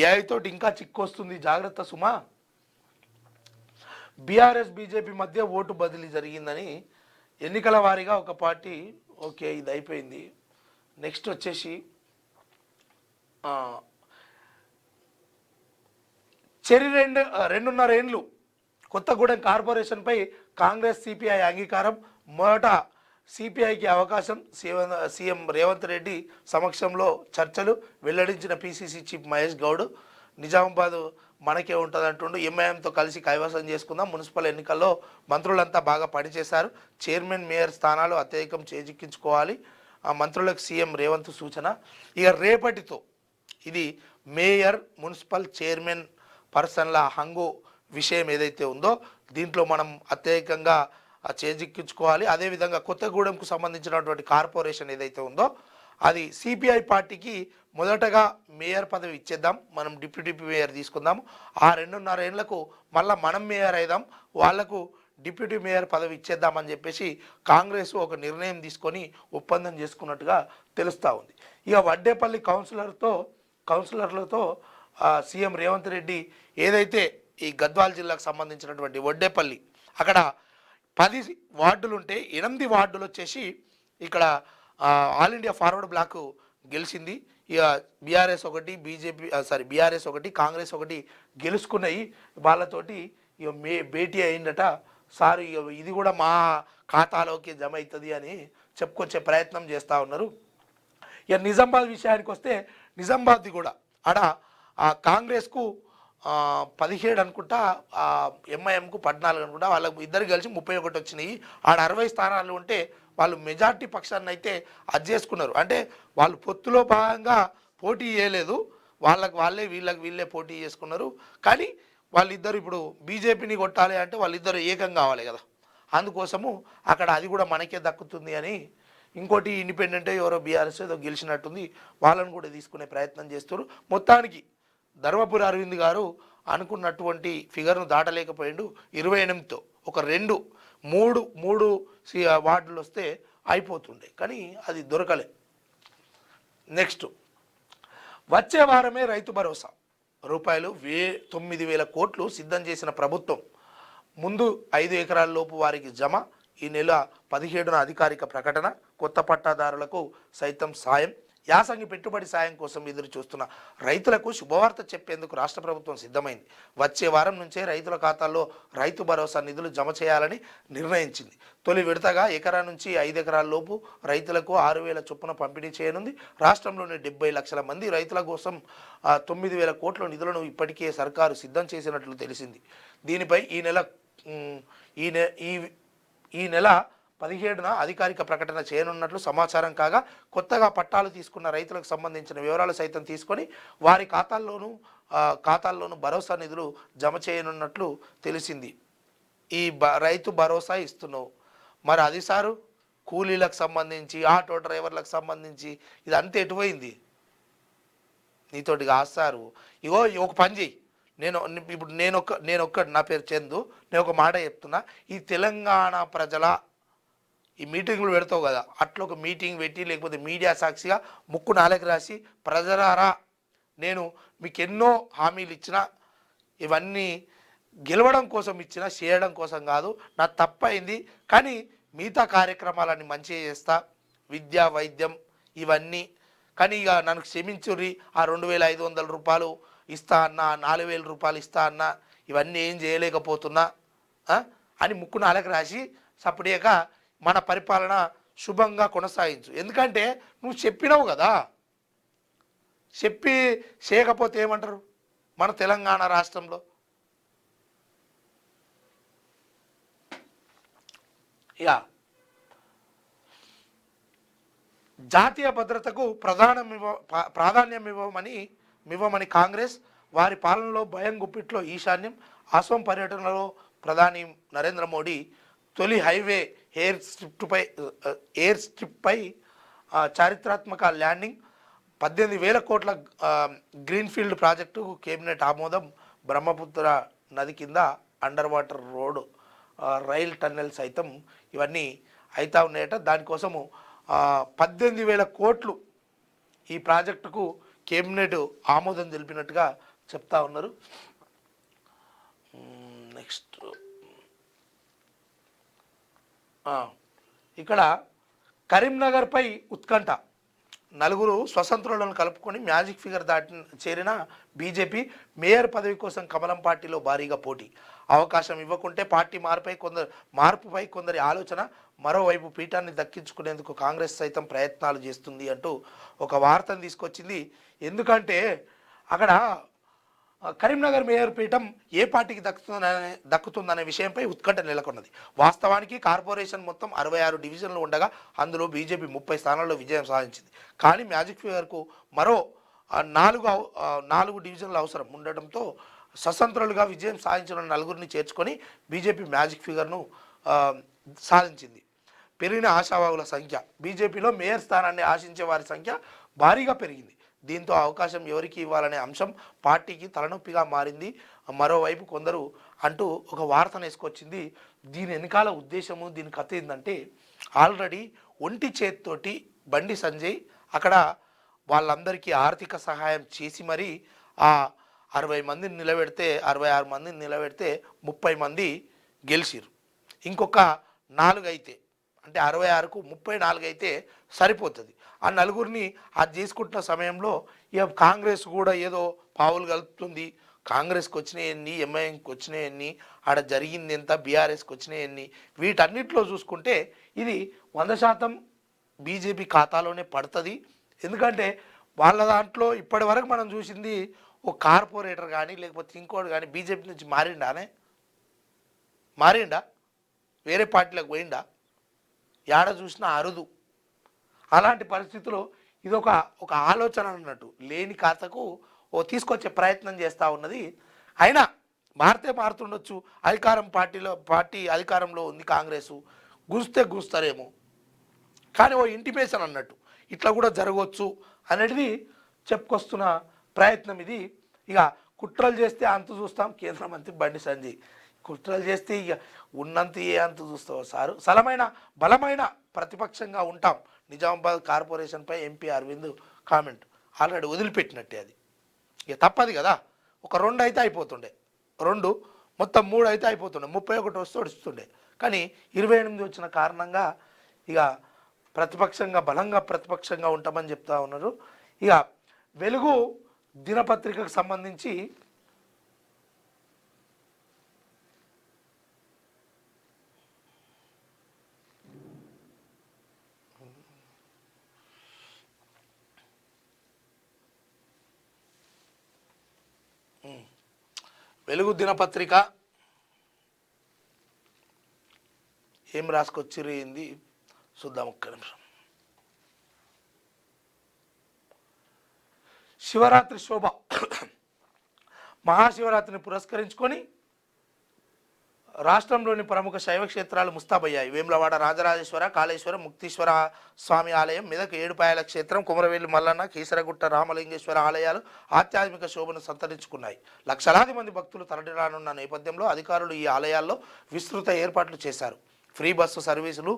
ఏఐ తోటి ఇంకా చిక్కొస్తుంది, జాగ్రత్త సుమా. బీఆర్ఎస్ బీజేపీ మధ్య ఓటు బదిలీ జరిగిందని ఎన్నికల వారీగా ఒక పార్టీ ఓకే ఇది అయిపోయింది. నెక్స్ట్ వచ్చేసి రెండున్నర ఏండ్లు కొత్తగూడెం కార్పొరేషన్పై కాంగ్రెస్ సిపిఐ అంగీకారం. మొదట సిపిఐకి అవకాశం. సీఎం రేవంత్ రెడ్డి సమక్షంలో చర్చలు వెల్లడించిన పిసిసి చీఫ్ మహేష్ గౌడ్. నిజామాబాద్ మనకే ఉంటుంది అంటుండు. ఎంఐఎంతో కలిసి కైవసం చేసుకుందాం. మున్సిపల్ ఎన్నికల్లో మంత్రులంతా బాగా పనిచేశారు. చైర్మన్ మేయర్ స్థానాలు అత్యధికం చేజిక్కించుకోవాలి. మంత్రులకు సీఎం రేవంత్ సూచన. ఇక రేపటితో ఇది మేయర్ మున్సిపల్ చైర్మన్ పర్సన్ల హంగు విషయం ఏదైతే ఉందో దీంట్లో మనం అత్యధికంగా చేజిక్కించుకోవాలి. అదేవిధంగా కొత్తగూడెంకు సంబంధించినటువంటి కార్పొరేషన్ ఏదైతే ఉందో అది సిపిఐ పార్టీకి మొదటగా మేయర్ పదవి ఇచ్చేద్దాం, మనం డిప్యూటీ మేయర్ తీసుకుందాము. ఆ 2.5 ఏళ్లకు మళ్ళీ మనం మేయర్ అయిదాం, వాళ్లకు డిప్యూటీ మేయర్ పదవి ఇచ్చేద్దామని చెప్పేసి కాంగ్రెస్ ఒక నిర్ణయం తీసుకొని ఒప్పందం చేసుకున్నట్టుగా తెలుస్తూ ఉంది. ఇక వడ్డేపల్లి కౌన్సిలర్లతో సీఎం రేవంత్ రెడ్డి ఏదైతే ఈ గద్వాల్ జిల్లాకు సంబంధించినటువంటి వడ్డేపల్లి అక్కడ 10 వార్డులు ఉంటే 8 వార్డులు వచ్చేసి ఇక్కడ ఆల్ ఇండియా ఫార్వర్డ్ బ్లాక్ గెలిచింది. ఇక బీఆర్ఎస్ ఒకటి కాంగ్రెస్ ఒకటి గెలుచుకున్నాయి. వాళ్ళతోటి ఇక భేటీ అయిందట. సార్ ఇక ఇది కూడా మా ఖాతాలోకి జమ అవుతుంది అని చెప్పుకొచ్చే ప్రయత్నం చేస్తూ ఉన్నారు. ఇక నిజామాబాద్ విషయానికి వస్తే నిజామాబాద్ది కూడా ఆడ కాంగ్రెస్కు 17 అనుకుంటా, ఎంఐఎంకు 14 అనుకుంటా, వాళ్ళకు ఇద్దరు కలిసి 31 వచ్చినాయి. ఆడ 60 స్థానాలు ఉంటే వాళ్ళు మెజార్టీ పక్షాన్ని అయితే అది చేసుకున్నారు. అంటే వాళ్ళు పొత్తులో భాగంగా పోటీ చేయలేదు, వీళ్ళకి వీళ్ళే పోటీ చేసుకున్నారు. కానీ వాళ్ళిద్దరు ఇప్పుడు బీజేపీని కొట్టాలి అంటే వాళ్ళిద్దరు ఏకం కావాలి కదా, అందుకోసము అక్కడ అది కూడా మనకే దక్కుతుంది అని. ఇంకోటి ఇండిపెండెంట్ ఎవరో బీఆర్ఎస్ ఏదో గెలిచినట్టుంది, వాళ్ళని కూడా తీసుకునే ప్రయత్నం చేస్తారు. మొత్తానికి ధర్మపురి అరవింద్ గారు అనుకున్నటువంటి ఫిగర్ను దాటలేకపోయిండు. 28తో ఒక 2-3 వార్డులు వస్తే అయిపోతుండే, కానీ అది దొరకలే. నెక్స్ట్ వచ్చే వారమే రైతు భరోసా రూపాయలు 9,000 కోట్లు సిద్ధం చేసిన ప్రభుత్వం. ముందు 5 ఎకరాల లోపు వారికి జమ. ఈ నెల 17న అధికారిక ప్రకటన. కొత్త పట్టాదారులకు సైతం సాయం. యాసంగి పెట్టుబడి సాయం కోసం ఎదురు చూస్తున్న రైతులకు శుభవార్త చెప్పేందుకు రాష్ట్ర ప్రభుత్వం సిద్ధమైంది. వచ్చే వారం నుంచే రైతుల ఖాతాల్లో రైతు భరోసా నిధులు జమ చేయాలని నిర్ణయించింది. తొలి విడతగా ఎకరా నుంచి 5 ఎకరాల లోపు రైతులకు 6,000 చొప్పున పంపిణీ చేయనుంది. రాష్ట్రంలోని 70 లక్షల మంది రైతుల కోసం 9,000 కోట్ల నిధులను ఇప్పటికే సర్కారు సిద్ధం చేసినట్లు తెలిసింది. దీనిపై ఈ నెల 17న అధికారిక ప్రకటన చేయనున్నట్లు సమాచారం కాగా, కొత్తగా పట్టాలు తీసుకున్న రైతులకు సంబంధించిన వివరాలు సైతం తీసుకొని వారి ఖాతాల్లోనూ భరోసా నిధులు జమ చేయనున్నట్లు తెలిసింది. ఈ రైతు భరోసా ఇస్తున్నావు, మరి అది సారు కూలీలకు సంబంధించి ఆటో డ్రైవర్లకు సంబంధించి ఇదంతా ఎటుపోయింది? నీతోటి కాస్తారు. ఇగో ఒక పని చెయ్యి, నేను నా పేరు చందు, నేను ఒక మాట చెప్తున్నా. ఈ తెలంగాణ ప్రజల ఈ మీటింగ్లు పెడతావు కదా, అట్లా ఒక మీటింగ్ పెట్టి లేకపోతే మీడియా సాక్షిగా ముక్కు నాలుగు రాసి, ప్రజలారా నేను మీకు ఎన్నో హామీలు ఇచ్చిన, ఇవన్నీ గెలవడం కోసం ఇచ్చిన, చేయడం కోసం కాదు, నా తప్పైంది, కానీ మిగతా కార్యక్రమాలన్నీ మంచిగా చేస్తా, విద్య వైద్యం ఇవన్నీ, కానీ ఇక నన్ను క్షమించుర్రి, ఆ 2,500 రూపాయలు ఇస్తా అన్నా, 4,000 రూపాయలు ఇస్తా అన్నా, ఇవన్నీ ఏం చేయలేకపోతున్నా అని ముక్కు నాలుగు రాసి సపరేక మన పరిపాలన శుభంగా కొనసాగించు. ఎందుకంటే నువ్వు చెప్పినావు కదా, చెప్పి చేయకపోతే ఏమంటారు మన తెలంగాణ రాష్ట్రంలో? ఇక జాతీయ భద్రతకు ప్రాధాన్యమివ్వమని కాంగ్రెస్, వారి పాలనలో భయం గుప్పిట్లో ఈశాన్యం, అసోం పర్యటనలో ప్రధాని నరేంద్ర మోడీ తొలి హైవే ఎయిర్ స్ట్రిప్పై చారిత్రాత్మక ల్యాండింగ్, 18,000 కోట్ల గ్రీన్ఫీల్డ్ ప్రాజెక్టు కేబినెట్ ఆమోదం, బ్రహ్మపుత్ర నది కింద under water road rail tunnel సైతం ఇవన్నీ అవుతా ఉన్నాయట. దానికోసము 18,000 కోట్లు ఈ ప్రాజెక్టుకు కేబినెట్ ఆమోదం తెలిపినట్టుగా చెప్తా ఉన్నారు. నెక్స్ట్ ఇక్కడ కరీంనగర్పై ఉత్కంఠ, నలుగురు స్వతంత్రులను కలుపుకొని మ్యాజిక్ ఫిగర్ చేరిన బీజేపీ, మేయర్ పదవి కోసం కమలం పార్టీలో భారీగా పోటీ, అవకాశం ఇవ్వకుంటే పార్టీ మార్పుపై కొందరి ఆలోచన, మరోవైపు పీఠాన్ని దక్కించుకునేందుకు కాంగ్రెస్ సైతం ప్రయత్నాలు చేస్తుంది అంటూ ఒక వార్తను తీసుకొచ్చింది. ఎందుకంటే అక్కడ కరీంనగర్ మేయర్ పీఠం ఏ పార్టీకి దక్కుతుందనే విషయంపై ఉత్కంఠ నెలకొన్నది. వాస్తవానికి కార్పొరేషన్ మొత్తం 66 డివిజన్లు ఉండగా అందులో బీజేపీ 30 స్థానాల్లో విజయం సాధించింది. కానీ మ్యాజిక్ ఫిగర్కు మరో 4 డివిజన్లు అవసరం ఉండటంతో స్వతంత్రులుగా విజయం సాధించిన నలుగురిని చేర్చుకొని బీజేపీ మ్యాజిక్ ఫిగర్ను సాధించింది. పెరిగిన ఆశావాహుల సంఖ్య, బీజేపీలో మేయర్ స్థానాన్ని ఆశించే వారి సంఖ్య భారీగా పెరిగింది. దీంతో అవకాశం ఎవరికి ఇవ్వాలనే అంశం పార్టీకి తలనొప్పిగా మారింది. మరోవైపు కొందరు అంటూ ఒక వార్తను వేసుకొచ్చింది. దీని వెనకాల ఉద్దేశము, దీని కథ ఏంటంటే, ఆల్రెడీ ఒంటి చేతితోటి బండి సంజయ్ అక్కడ వాళ్ళందరికీ ఆర్థిక సహాయం చేసి మరి ఆ 60 మందిని నిలబెడితే 66 మందిని నిలబెడితే 30 మంది గెలిచిరు. ఇంకొక 4 అయితే అంటే 66కు 34 అయితే సరిపోతుంది. ఆ నలుగురిని అది చేసుకుంటున్న సమయంలో ఇక కాంగ్రెస్ కూడా ఏదో పావులు కలుపుతుంది. కాంగ్రెస్కి వచ్చినాయన్ని, ఎంఐఎంకి వచ్చినాయన్ని, ఆడ జరిగింది ఎంత, బీఆర్ఎస్కి వచ్చినాయన్ని, వీటన్నిటిలో చూసుకుంటే ఇది 100% బీజేపీ ఖాతాలోనే పడుతుంది. ఎందుకంటే వాళ్ళ దాంట్లో ఇప్పటి వరకు మనం చూసింది ఓ కార్పొరేటర్ కానీ లేకపోతే ఇంకోటి కానీ బీజేపీ నుంచి మారిండా వేరే పార్టీలకు పోయిండా, ఏడ చూసినా అరుదు. అలాంటి పరిస్థితుల్లో ఇది ఒక ఆలోచన అన్నట్టు లేని ఖాతాకు తీసుకొచ్చే ప్రయత్నం చేస్తూ ఉన్నది. అయినా మారుతుండొచ్చు. పార్టీ అధికారంలో ఉంది కాంగ్రెస్, గుస్తారేమో, కానీ ఇంటిమేషన్ అన్నట్టు ఇట్లా కూడా జరగవచ్చు అనేది చెప్పుకొస్తున్న ప్రయత్నం ఇది. ఇక కుట్రలు చేస్తే అంత చూస్తాం, కేంద్ర మంత్రి బండి సంజయ్ కుట్రలు చేస్తే ఇక ఉన్నంత అంత చూస్తావు సారు, బలమైన ప్రతిపక్షంగా ఉంటాం. నిజామాబాద్ కార్పొరేషన్పై ఎంపీ అరవింద్ కామెంట్ ఆల్రెడీ వదిలిపెట్టినట్టే, అది ఇక తప్పదు కదా. ఒక 2 అయితే అయిపోతుండే, 2 మొత్తం 3 అయితే అయిపోతుండే, 31 వస్తే వస్తుండే. కానీ 28 వచ్చిన కారణంగా ఇక బలంగా ప్రతిపక్షంగా ఉంటామని చెప్తా ఉన్నారు. ఇక వెలుగు దినపత్రికకు సంబంధించి ఏం రాసుకొచ్చిరింది చూద్దాం ఒక్క నిమిషం. శివరాత్రి శోభ, మహాశివరాత్రిని పురస్కరించుకొని రాష్ట్రంలోని ప్రముఖ శైవ క్షేత్రాలు ముస్తాబయ్యాయి. వేములవాడ రాజరాజేశ్వర, కాళేశ్వర, ముక్తీశ్వర స్వామి ఆలయం, మెదక్ ఏడుపాయల క్షేత్రం, కుమరవేలి మల్లన్న, కీసరగుట్ట రామలింగేశ్వర ఆలయాలు ఆధ్యాత్మిక శోభను సంతరించుకున్నాయి. లక్షలాది మంది భక్తులు తరలిరానున్న నేపథ్యంలో అధికారులు ఈ ఆలయాల్లో విస్తృత ఏర్పాట్లు చేశారు. ఫ్రీ బస్సు సర్వీసులు,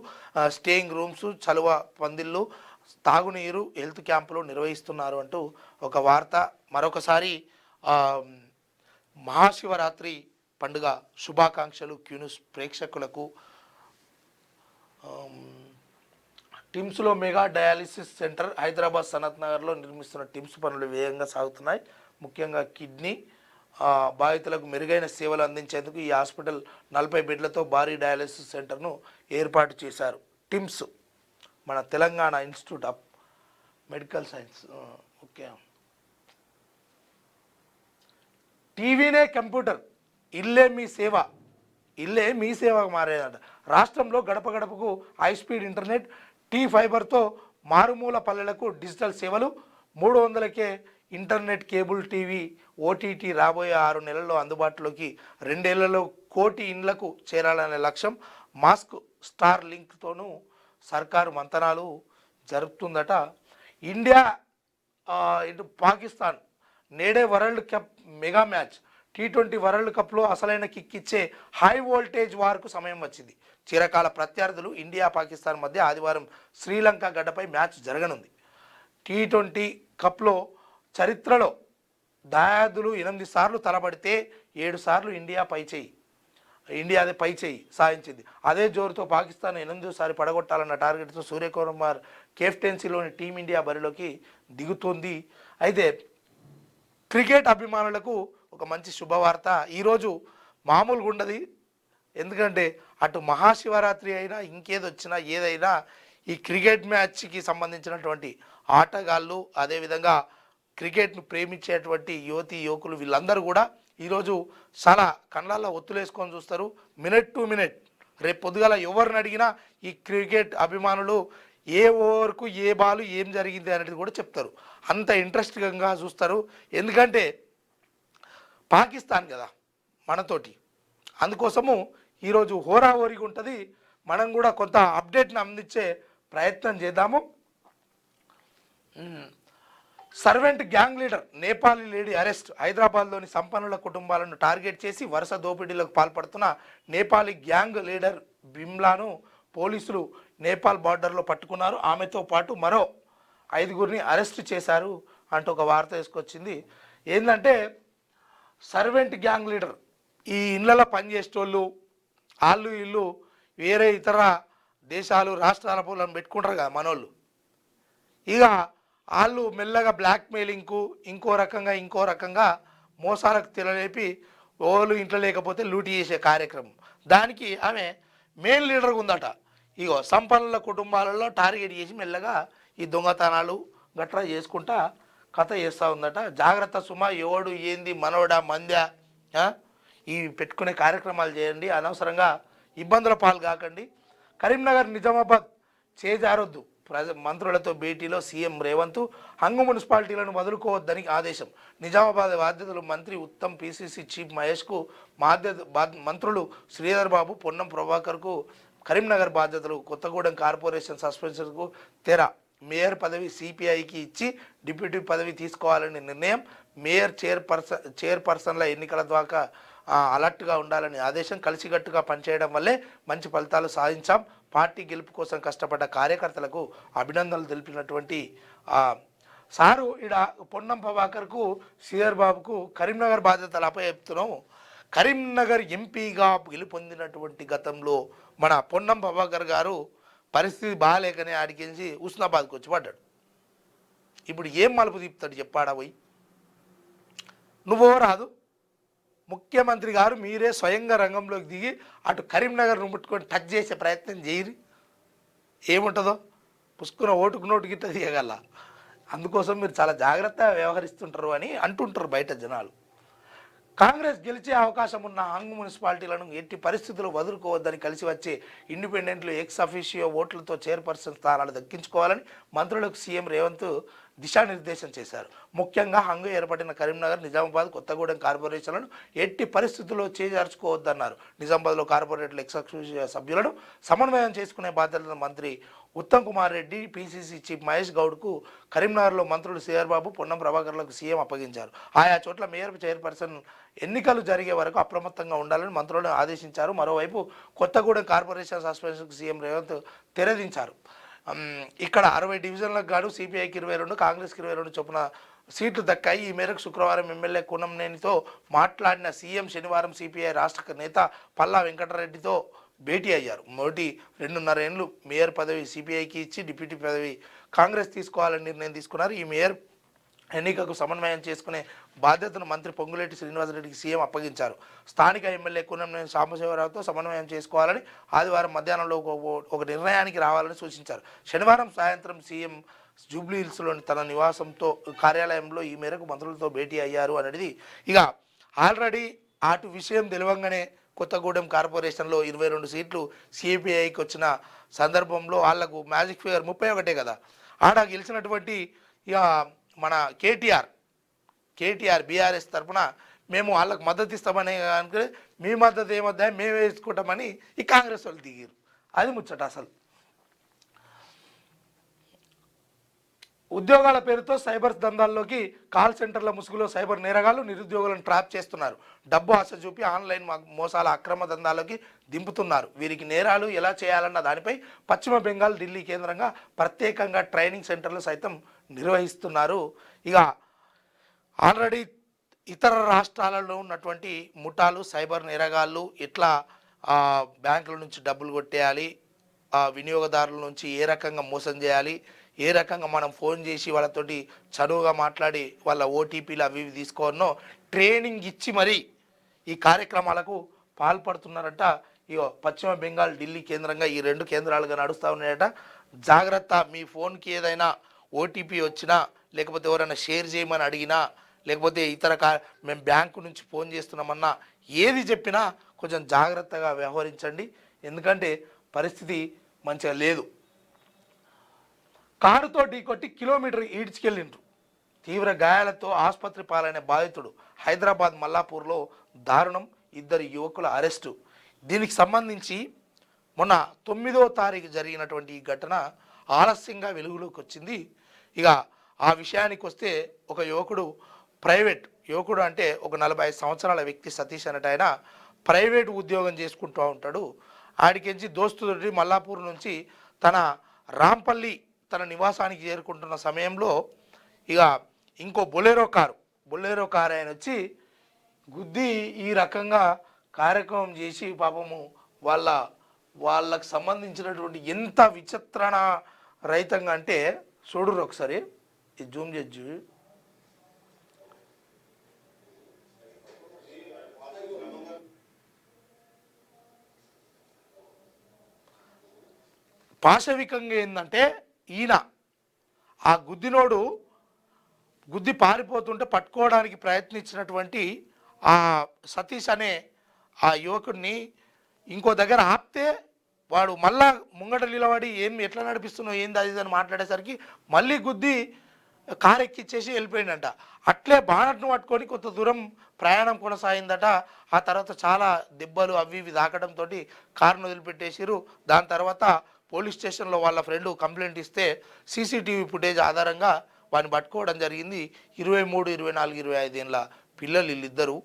స్టేయింగ్ రూమ్స్, చలువ పందిళ్ళు, తాగునీరు, హెల్త్ క్యాంపులు నిర్వహిస్తున్నారు అంటూ ఒక వార్త. మరొకసారి మహాశివరాత్రి పండుగ శుభాకాంక్షలు క్యూన్యూస్ ప్రేక్షకులకు. టిమ్స్లో mega dialysis centre, Hyderabad Sanath నగర్లో నిర్మిస్తున్న టిమ్స్ పనులు వేగంగా సాగుతున్నాయి. ముఖ్యంగా కిడ్నీ బాధితులకు మెరుగైన సేవలు అందించేందుకు ఈ హాస్పిటల్ 40 బెడ్లతో భారీ డయాలిసిస్ సెంటర్ను ఏర్పాటు చేశారు. టిమ్స్ మన Telangana institute of medical science. Okay, టీవీనే కంప్యూటర్, ఇల్లే మీ సేవ మారేదట. రాష్ట్రంలో గడప గడపకు హై స్పీడ్ ఇంటర్నెట్, టీ ఫైబర్తో మారుమూల పల్లెలకు డిజిటల్ సేవలు, 300కే ఇంటర్నెట్, కేబుల్ టీవీ, ఓటీటీ రాబోయే 6 నెలల్లో అందుబాటులోకి, 2 ఏళ్లలో 1 కోటి ఇండ్లకు చేరాలనే లక్ష్యం. మాస్క్ స్టార్ లింక్తోనూ సర్కారు మంతనాలు జరుపుతుందట. ఇండియా ఇటు పాకిస్తాన్ నేడే world cup mega match. T20 world కప్లో అసలైన కిక్ ఇచ్చే హై వోల్టేజ్ వార్కు సమయం వచ్చింది. చిరకాల ప్రత్యర్థులు ఇండియా పాకిస్తాన్ మధ్య ఆదివారం శ్రీలంక గడ్డపై మ్యాచ్ జరగనుంది. T20 కప్లో చరిత్రలో దాయాదులు 8 సార్లు తలబడితే 7 సార్లు ఇండియాదే పై చేయి సాధించింది. అదే జోరుతో పాకిస్తాన్ 8వ పడగొట్టాలన్న టార్గెట్తో సూర్యకుమార్ కెప్టెన్సీలోని టీమిండియా బరిలోకి దిగుతోంది. అయితే క్రికెట్ అభిమానులకు ఒక మంచి శుభవార్త. ఈరోజు మామూలుగా ఉండదు, ఎందుకంటే అటు మహాశివరాత్రి అయినా ఇంకేదొచ్చినా ఏదైనా ఈ క్రికెట్ మ్యాచ్కి సంబంధించినటువంటి ఆటగాళ్ళు, అదేవిధంగా క్రికెట్ను ప్రేమించేటువంటి యువతి యువకులు వీళ్ళందరూ కూడా ఈరోజు చాలా కళ్ళల్లో ఒత్తులేసుకొని చూస్తారు. మినిట్ టు మినిట్ రేపు పొద్దుగాల ఎవరిని అడిగినా ఈ క్రికెట్ అభిమానులు ఏ ఓవర్కు ఏ బాలు ఏం జరిగింది అనేది కూడా చెప్తారు. అంత ఇంట్రెస్టింగ్గా చూస్తారు. ఎందుకంటే పాకిస్తాన్ కదా మనతోటి, అందుకోసము ఈరోజు హోరాహోరీగా ఉంటుంది. మనం కూడా కొంత అప్డేట్ని అందించే ప్రయత్నం చేద్దాము. Servant gang leader Nepali lady arrest. హైదరాబాద్లోని సంపన్నుల కుటుంబాలను టార్గెట్ చేసి వరుస దోపిడీలకు పాల్పడుతున్న నేపాలీ గ్యాంగ్ లీడర్ బిమ్లాను పోలీసులు నేపాల్ బార్డర్లో పట్టుకున్నారు. ఆమెతో పాటు మరో 5గురిని అరెస్ట్ చేశారు అంటూ ఒక వార్త తీసుకొచ్చింది. ఏంటంటే సర్వెంట్ గ్యాంగ్ లీడర్, ఈ ఇళ్ళలో పనిచేసేటోళ్ళు, వాళ్ళు వీళ్ళు వేరే ఇతర దేశాలు రాష్ట్రాల పూలను పెట్టుకుంటారు కదా మనోళ్ళు, ఇక వాళ్ళు మెల్లగా బ్లాక్మెయిలింగ్కు ఇంకో రకంగా మోసాలకు తెలలేపి ఓళ్ళు ఇంట్లో లేకపోతే లూటీ చేసే కార్యక్రమం. దానికి ఆమె మెయిన్ లీడర్గా ఉందట. ఇగో సంపన్నుల కుటుంబాలలో టార్గెట్ చేసి మెల్లగా ఈ దొంగతనాలు గట్రా చేసుకుంటా కథ చేస్తూ ఉందట. జాగ్రత్త సుమా, ఎవడు ఏంది మనోడా మంద్యా ఈ పెట్టుకునే కార్యక్రమాలు చేయండి, అనవసరంగా ఇబ్బందుల పాలు కాకండి. కరీంనగర్ నిజామాబాద్ చేజారొద్దు. మంత్రులతో భేటీలో సీఎం రేవంత్ హంగు మున్సిపాలిటీలను వదులుకోవద్దని ఆదేశం. నిజామాబాద్ బాధ్యతలు మంత్రి ఉత్తమ్, పీసీసీ చీఫ్ మహేష్కు మంత్రులు శ్రీధర్ బాబు, పొన్నం ప్రభాకర్కు కరీంనగర్ బాధ్యతలు. కొత్తగూడెం కార్పొరేషన్ సస్పెన్షన్కు తెర. మేయర్ పదవి సిపిఐకి ఇచ్చి డిప్యూటీ పదవి తీసుకోవాలని నిర్ణయం. మేయర్ చైర్పర్సన్ల ఎన్నికల ద్వారా అలర్ట్గా ఉండాలని ఆదేశం. కలిసికట్టుగా పనిచేయడం వల్లే మంచి ఫలితాలు సాధించాం. పార్టీ గెలుపు కోసం కష్టపడ్డ కార్యకర్తలకు అభినందనలు తెలిపినటువంటి సారు ఇడ పొన్నం ప్రభాకర్కు, శ్రీధర్ బాబుకు కరీంనగర్ బాధ్యతలు అప్పచెప్తున్నాం. కరీంనగర్ ఎంపీగా గెలుపొందినటువంటి గతంలో మన పొన్నం ప్రభాకర్ గారు పరిస్థితి బాగాలేకనే ఆడికించి హుస్నాబాద్కి వచ్చి పడ్డాడు. ఇప్పుడు ఏం మలుపు తీపుతాడు చెప్పాడా పోయి? నువ్వో రాదు, ముఖ్యమంత్రి గారు మీరే స్వయంగా రంగంలోకి దిగి అటు కరీంనగర్ను ముట్టుకొని టచ్ చేసే ప్రయత్నం చేయరు, ఏముంటుందో పుసుకున్న ఓటుకు నోటు గిట్ట తీయగల. అందుకోసం మీరు చాలా జాగ్రత్తగా వ్యవహరిస్తుంటారు అని అంటుంటారు బయట జనాలు. కాంగ్రెస్ గెలిచే అవకాశం ఉన్న హంగు మున్సిపాలిటీలను ఎట్టి పరిస్థితుల్లో వదులుకోవద్దని కలిసి వచ్చే ఇండిపెండెంట్లు ఎక్స్ అఫీషియో ఓట్లతో చైర్పర్సన్ స్థానాలు దక్కించుకోవాలని మంత్రులకు సీఎం రేవంత్ దిశానిర్దేశం చేశారు. ముఖ్యంగా హంగు ఏర్పడిన కరీంనగర్, నిజామాబాద్, కొత్తగూడెం కార్పొరేషన్లను ఎట్టి పరిస్థితుల్లో చేజార్చుకోవద్దన్నారు. నిజామాబాద్లో కార్పొరేటర్ల ఎక్స్ అఫీషియో సభ్యులను సమన్వయం చేసుకునే బాధ్యతలను మంత్రి ఉత్తమ్ కుమార్ రెడ్డి, పీసీసీ చీఫ్ మహేష్ గౌడ్కు, కరీంనగర్లో మంత్రులు శ్రీధర్ బాబు, పొన్నం ప్రభాకర్లకు సీఎం అప్పగించారు. ఆయా చోట్ల మేయర్, చైర్పర్సన్ ఎన్నికలు జరిగే వరకు అప్రమత్తంగా ఉండాలని మంత్రులను ఆదేశించారు. మరోవైపు కొత్తగూడెం కార్పొరేషన్ సస్పెన్షన్కు సీఎం రేవంత్ తెరదించారు. ఇక్కడ 60 డివిజన్లకు గాను సిపిఐకి 22, కాంగ్రెస్కి 22 చొప్పున సీట్లు దక్కాయి. ఈ మేరకు శుక్రవారం ఎమ్మెల్యే కూనంనేనితో మాట్లాడిన సీఎం శనివారం సిపిఐ రాష్ట్ర నేత పల్లా వెంకటరెడ్డితో భేటీ అయ్యారు. మోడీ 2.5 ఏళ్లు మేయర్ పదవి సిపిఐకి ఇచ్చి డిప్యూటీ పదవి కాంగ్రెస్ తీసుకోవాలని నిర్ణయం తీసుకున్నారు. ఈ మేయర్ ఎన్నికకు సమన్వయం చేసుకునే బాధ్యతను మంత్రి పొంగులేటి శ్రీనివాసరెడ్డికి సీఎం అప్పగించారు. స్థానిక ఎమ్మెల్యే కూనంనేని సాంబశివరావుతో సమన్వయం చేసుకోవాలని, ఆదివారం మధ్యాహ్నంలో ఒక నిర్ణయానికి రావాలని సూచించారు. శనివారం సాయంత్రం సీఎం జూబ్లీహిల్స్లోని తన నివాసంతో కార్యాలయంలో ఈ మేరకు మంత్రులతో భేటీ అయ్యారు అనేది. ఇక ఆల్రెడీ అటు విషయం తెలియంగానే కొత్తగూడెం కార్పొరేషన్లో 22 సీట్లు సిపిఐకి వచ్చిన సందర్భంలో వాళ్లకు మ్యాజిక్ ఫిగర్ 31 కదా. ఆడ గెలిచినటువంటి ఇక మన కేటీఆర్ బీఆర్ఎస్ తరఫున మేము వాళ్ళకు మద్దతు ఇస్తామని అనుకుని మీ మద్దతు ఏమొద్దా మేము వేసుకుంటామని ఈ కాంగ్రెస్ వాళ్ళు దిగారు. అది ముచ్చట. అసలు ఉద్యోగాల పేరుతో సైబర్ దందాల్లోకి కాల్ సెంటర్ల ముసుగులో సైబర్ నేరగాళ్లు నిరుద్యోగులను ట్రాప్ చేస్తున్నారు. డబ్బు ఆశ చూపి ఆన్లైన్ మోసాల అక్రమ దందాల్లోకి దింపుతున్నారు. వీరికి నేరాలు ఎలా చేయాలన్న దానిపై పశ్చిమ బెంగాల్, ఢిల్లీ కేంద్రంగా ప్రత్యేకంగా ట్రైనింగ్ సెంటర్లు సైతం నిర్వహిస్తున్నారు. ఇక ఆల్రెడీ ఇతర రాష్ట్రాలలో ఉన్నటువంటి ముఠాలు, సైబర్ నేరగాళ్ళు ఎట్లా బ్యాంకుల నుంచి డబ్బులు కొట్టేయాలి, వినియోగదారుల నుంచి ఏ రకంగా మోసం చేయాలి, ఏ రకంగా మనం ఫోన్ చేసి వాళ్ళతోటి చనువుగా మాట్లాడి వాళ్ళ ఓటీపీలు అవి ఇవి తీసుకోనో ట్రైనింగ్ ఇచ్చి మరీ ఈ కార్యక్రమాలకు పాల్పడుతున్నారట. ఇగో పశ్చిమ బెంగాల్, ఢిల్లీ కేంద్రంగా ఈ 2 కేంద్రాలుగా నడుస్తూ ఉన్నాయట. జాగ్రత్త, మీ ఫోన్కి ఏదైనా ఓటీపీ వచ్చినా, లేకపోతే ఎవరైనా షేర్ చేయమని అడిగినా, లేకపోతే ఇతర మేము బ్యాంకు నుంచి ఫోన్ చేస్తున్నామన్నా ఏది చెప్పినా కొంచెం జాగ్రత్తగా వ్యవహరించండి. ఎందుకంటే పరిస్థితి మంచిగా లేదు. కారుతో ఢీకొట్టి కిలోమీటర్ ఈడ్చుకెళ్ళిండ్రు. తీవ్ర గాయాలతో ఆసుపత్రి పాలైన బాధితుడు. హైదరాబాద్ మల్లాపూర్లో దారుణం, 2 యువకుల అరెస్టు. దీనికి సంబంధించి మొన్న 9వ తారీఖు జరిగినటువంటి ఈ ఘటన ఆలస్యంగా వెలుగులోకి వచ్చింది. ఇక ఆ విషయానికి వస్తే ఒక యువకుడు అంటే ఒక 45 సంవత్సరాల వ్యక్తి సతీష్ అన్నట్టు ఆయన ప్రైవేట్ ఉద్యోగం చేసుకుంటూ ఉంటాడు. ఆడికించి దోస్తుడి మల్లాపూర్ నుంచి తన రాంపల్లి తన నివాసానికి చేరుకుంటున్న సమయంలో ఇక ఇంకో బొలెరో కారు ఆయన వచ్చి గుద్ది ఈ రకంగా కార్యక్రమం చేసి పాపము వాళ్ళకు సంబంధించినటువంటి ఎంత విచిత్రణ రహితంగా అంటే చూడురు ఒకసారి ఈ జూమ్ చేసి. పాశవికంగా ఏంటంటే ఈయన ఆ గుద్ది పారిపోతుంటే పట్టుకోవడానికి ప్రయత్నించినటువంటి ఆ సతీష్ అనే ఆ యువకుడిని ఇంకో దగ్గర ఆపితే వాడు మళ్ళా ముంగట నిలబడి ఎట్లా నడిపిస్తున్నావు ఏంది అది అని మాట్లాడేసరికి మళ్ళీ గుద్ది కారు ఎక్కిచ్చేసి వెళ్ళిపోయిందంట. అట్లే బానట్ను పట్టుకొని కొంత దూరం ప్రయాణం కొనసాగిందట. ఆ తర్వాత చాలా దెబ్బలు అవి ఇవి తాకడంతో కారును వదిలిపెట్టేసారు. దాని తర్వాత పోలీస్ స్టేషన్లో వాళ్ళ ఫ్రెండ్ కంప్లైంట్ ఇస్తే సీసీటీవీ ఫుటేజ్ ఆధారంగా వాడిని పట్టుకోవడం జరిగింది. 23, 24, 25 ఏళ్ళ పిల్లలు వీళ్ళిద్దరూ.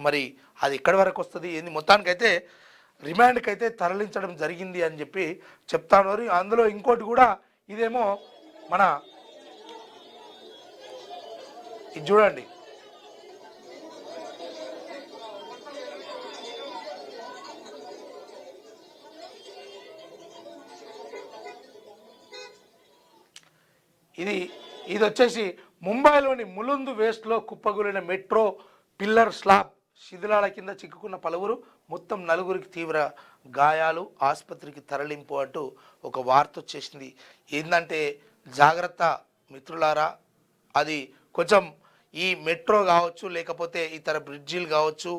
మరి అది ఎక్కడి వరకు వస్తుంది ఏంది, మొత్తానికైతే రిమాండ్కి అయితే తరలించడం జరిగింది అని చెప్పి చెప్తాను. అందులో ఇంకోటి కూడా ఇదేమో మన ఇది చూడండి, ఇది వచ్చేసి ముంబైలోని ములుంద్ వేస్ట్లో కుప్పగూలిన మెట్రో పిల్లర్ స్లాబ్ శిథిలాల కింద చిక్కుకున్న పలువురు, మొత్తం 4గురికి తీవ్ర గాయాలు, ఆసుపత్రికి తరలింపు అంటూ ఒక వార్త వచ్చేసింది. ఏంటంటే జాగ్రత్త మిత్రులారా, అది కొంచెం ఈ మెట్రో కావచ్చు, లేకపోతే ఇతర బ్రిడ్జీలు కావచ్చు,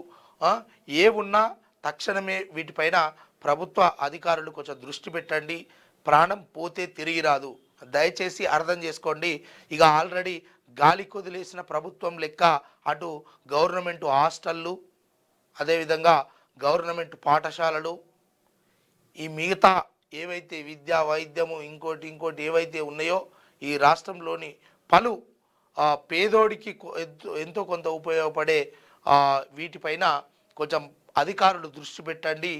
ఏవున్నా తక్షణమే వీటిపైన ప్రభుత్వ అధికారులు కొంచెం దృష్టి పెట్టండి. ప్రాణం పోతే తిరిగి రాదు, దయచేసి అర్థం చేసుకోండి. ఇక ఆల్రెడీ గాలి కొదిలేసిన ప్రభుత్వం లెక్క అటు గవర్నమెంట్ హాస్టళ్ళు, అదేవిధంగా గవర్నమెంట్ పాఠశాలలు, ఈ మిగతా ఏవైతే విద్యా వైద్యము ఇంకోటి ఏవైతే ఉన్నాయో ఈ రాష్ట్రంలోని పలు పేదోడికి ఎంతో కొంత ఉపయోగపడే వీటిపైన కొంచెం అధికారులు దృష్టి పెట్టండి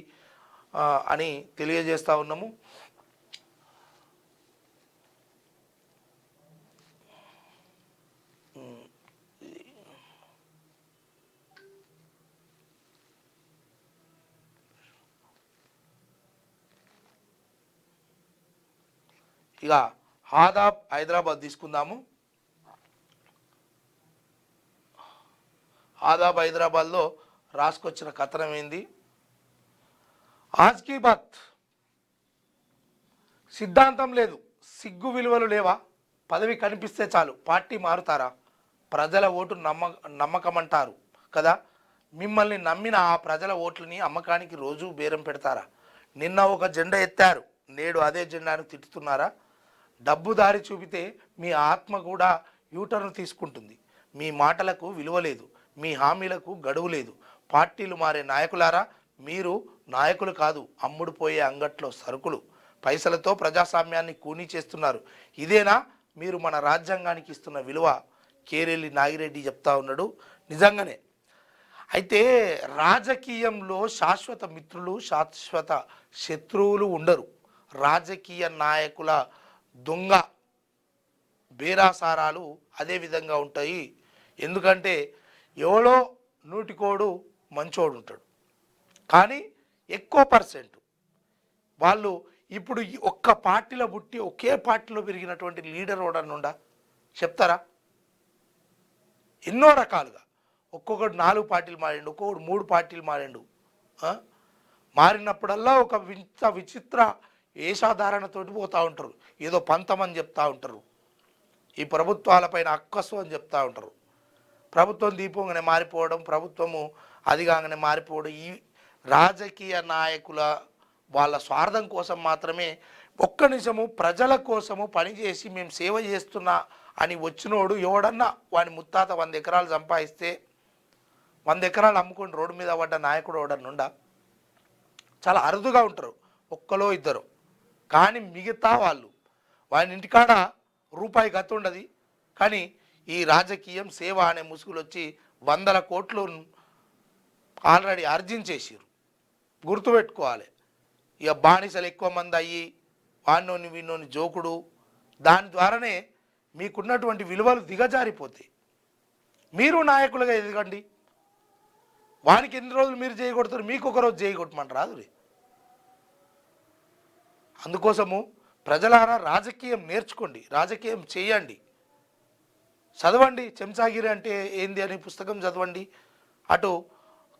అని తెలియజేస్తూ ఉన్నాము. ఇక ఆదాబ్ హైదరాబాద్ తీసుకుందాము. ఆదాబ్ హైదరాబాద్లో రాసుకొచ్చిన కథనం ఏంది? ఆజ్ కీ బాత్, సిద్ధాంతం లేదు, సిగ్గు విలువలు లేవా? పదవి కనిపిస్తే చాలు పార్టీ మారుతారా? ప్రజల ఓటు నమ్మకమంటారు కదా. మిమ్మల్ని నమ్మిన ఆ ప్రజల ఓట్లని అమ్మకానికి రోజు బేరం పెడతారా? నిన్న ఒక జెండా ఎత్తారు, నేడు అదే జెండాను తిట్టుతున్నారా? డబ్బు దారి చూపితే మీ ఆత్మ కూడా యూటర్న్ తీసుకుంటుంది. మీ మాటలకు విలువ లేదు, మీ హామీలకు గడువు లేదు. పార్టీలు మారే నాయకులారా, మీరు నాయకులు కాదు, అమ్ముడు పోయే అంగట్లో సరుకులు. పైసలతో ప్రజాస్వామ్యాన్ని కూనీ చేస్తున్నారు. ఇదేనా మీరు మన రాజ్యాంగానికి ఇస్తున్న విలువ? కేరెల్లి నాగిరెడ్డి చెప్తా ఉన్నాడు. నిజంగానే అయితే రాజకీయంలో శాశ్వత మిత్రులు, శాశ్వత శత్రువులు ఉండరు. రాజకీయ నాయకుల దొంగ బేరాసారాలు అదే విధంగా ఉంటాయి. ఎందుకంటే ఎవడో నూటికోడు మంచోడు ఉంటాడు, కానీ ఎక్కువ పర్సెంట్ వాళ్ళు ఇప్పుడు ఈ ఒక్క పార్టీలో పుట్టి ఒకే పార్టీలో పెరిగినటువంటి లీడర్ ఓడనుండా చెప్తారా? ఎన్నో రకాలుగా ఒక్కొక్కడు 4 పార్టీలు మారిండు, ఒక్కొక్కడు 3 పార్టీలు మారిండు. మారినప్పుడల్లా ఒక విచిత్ర వేషాధారణతోటి పోతూ ఉంటారు. ఏదో పంతమని చెప్తూ ఉంటారు, ఈ ప్రభుత్వాలపైన అక్కసు అని చెప్తూ ఉంటారు. ప్రభుత్వం దీపంగానే మారిపోవడం, ప్రభుత్వము అదిగానే మారిపోవడం. ఈ రాజకీయ నాయకుల వాళ్ళ స్వార్థం కోసం మాత్రమే ఒక్క నిమిషము ప్రజల కోసము పనిచేసి మేము సేవ చేస్తున్నా అని వచ్చినోడు ఎవడన్నా వాని ముత్తాత 100 ఎకరాలు సంపాదిస్తే 100 ఎకరాలు అమ్ముకొని రోడ్డు మీద పడ్డ నాయకుడు ఎవడన్నుండా? చాలా అరుదుగా ఉంటారు, ఒక్కలో ఇద్దరు. కానీ మిగతా వాళ్ళు వాని ఇంటికాడ రూపాయి గత ఉండదు, కానీ ఈ రాజకీయం సేవ అనే ముసుగులు వచ్చి 100ల కోట్లు ఆల్రెడీ ఆర్జించేసారు. గుర్తుపెట్టుకోవాలి. ఇక బానిసలు ఎక్కువ మంది అయ్యి వాడినోని వీడినోని జోకుడు, దాని ద్వారానే మీకున్నటువంటి విలువలు దిగజారిపోతాయి. మీరు నాయకులుగా ఎదగండి. వానికి ఎన్ని రోజులు మీరు చేయగొడతారు, మీకు ఒకరోజు చేయగొట్టమని రాదు. అందుకోసము ప్రజలారా రాజకీయం నేర్చుకోండి, రాజకీయం చేయండి, చదవండి. చెంచాగిరి అంటే ఏంది అనే పుస్తకం చదవండి. అటు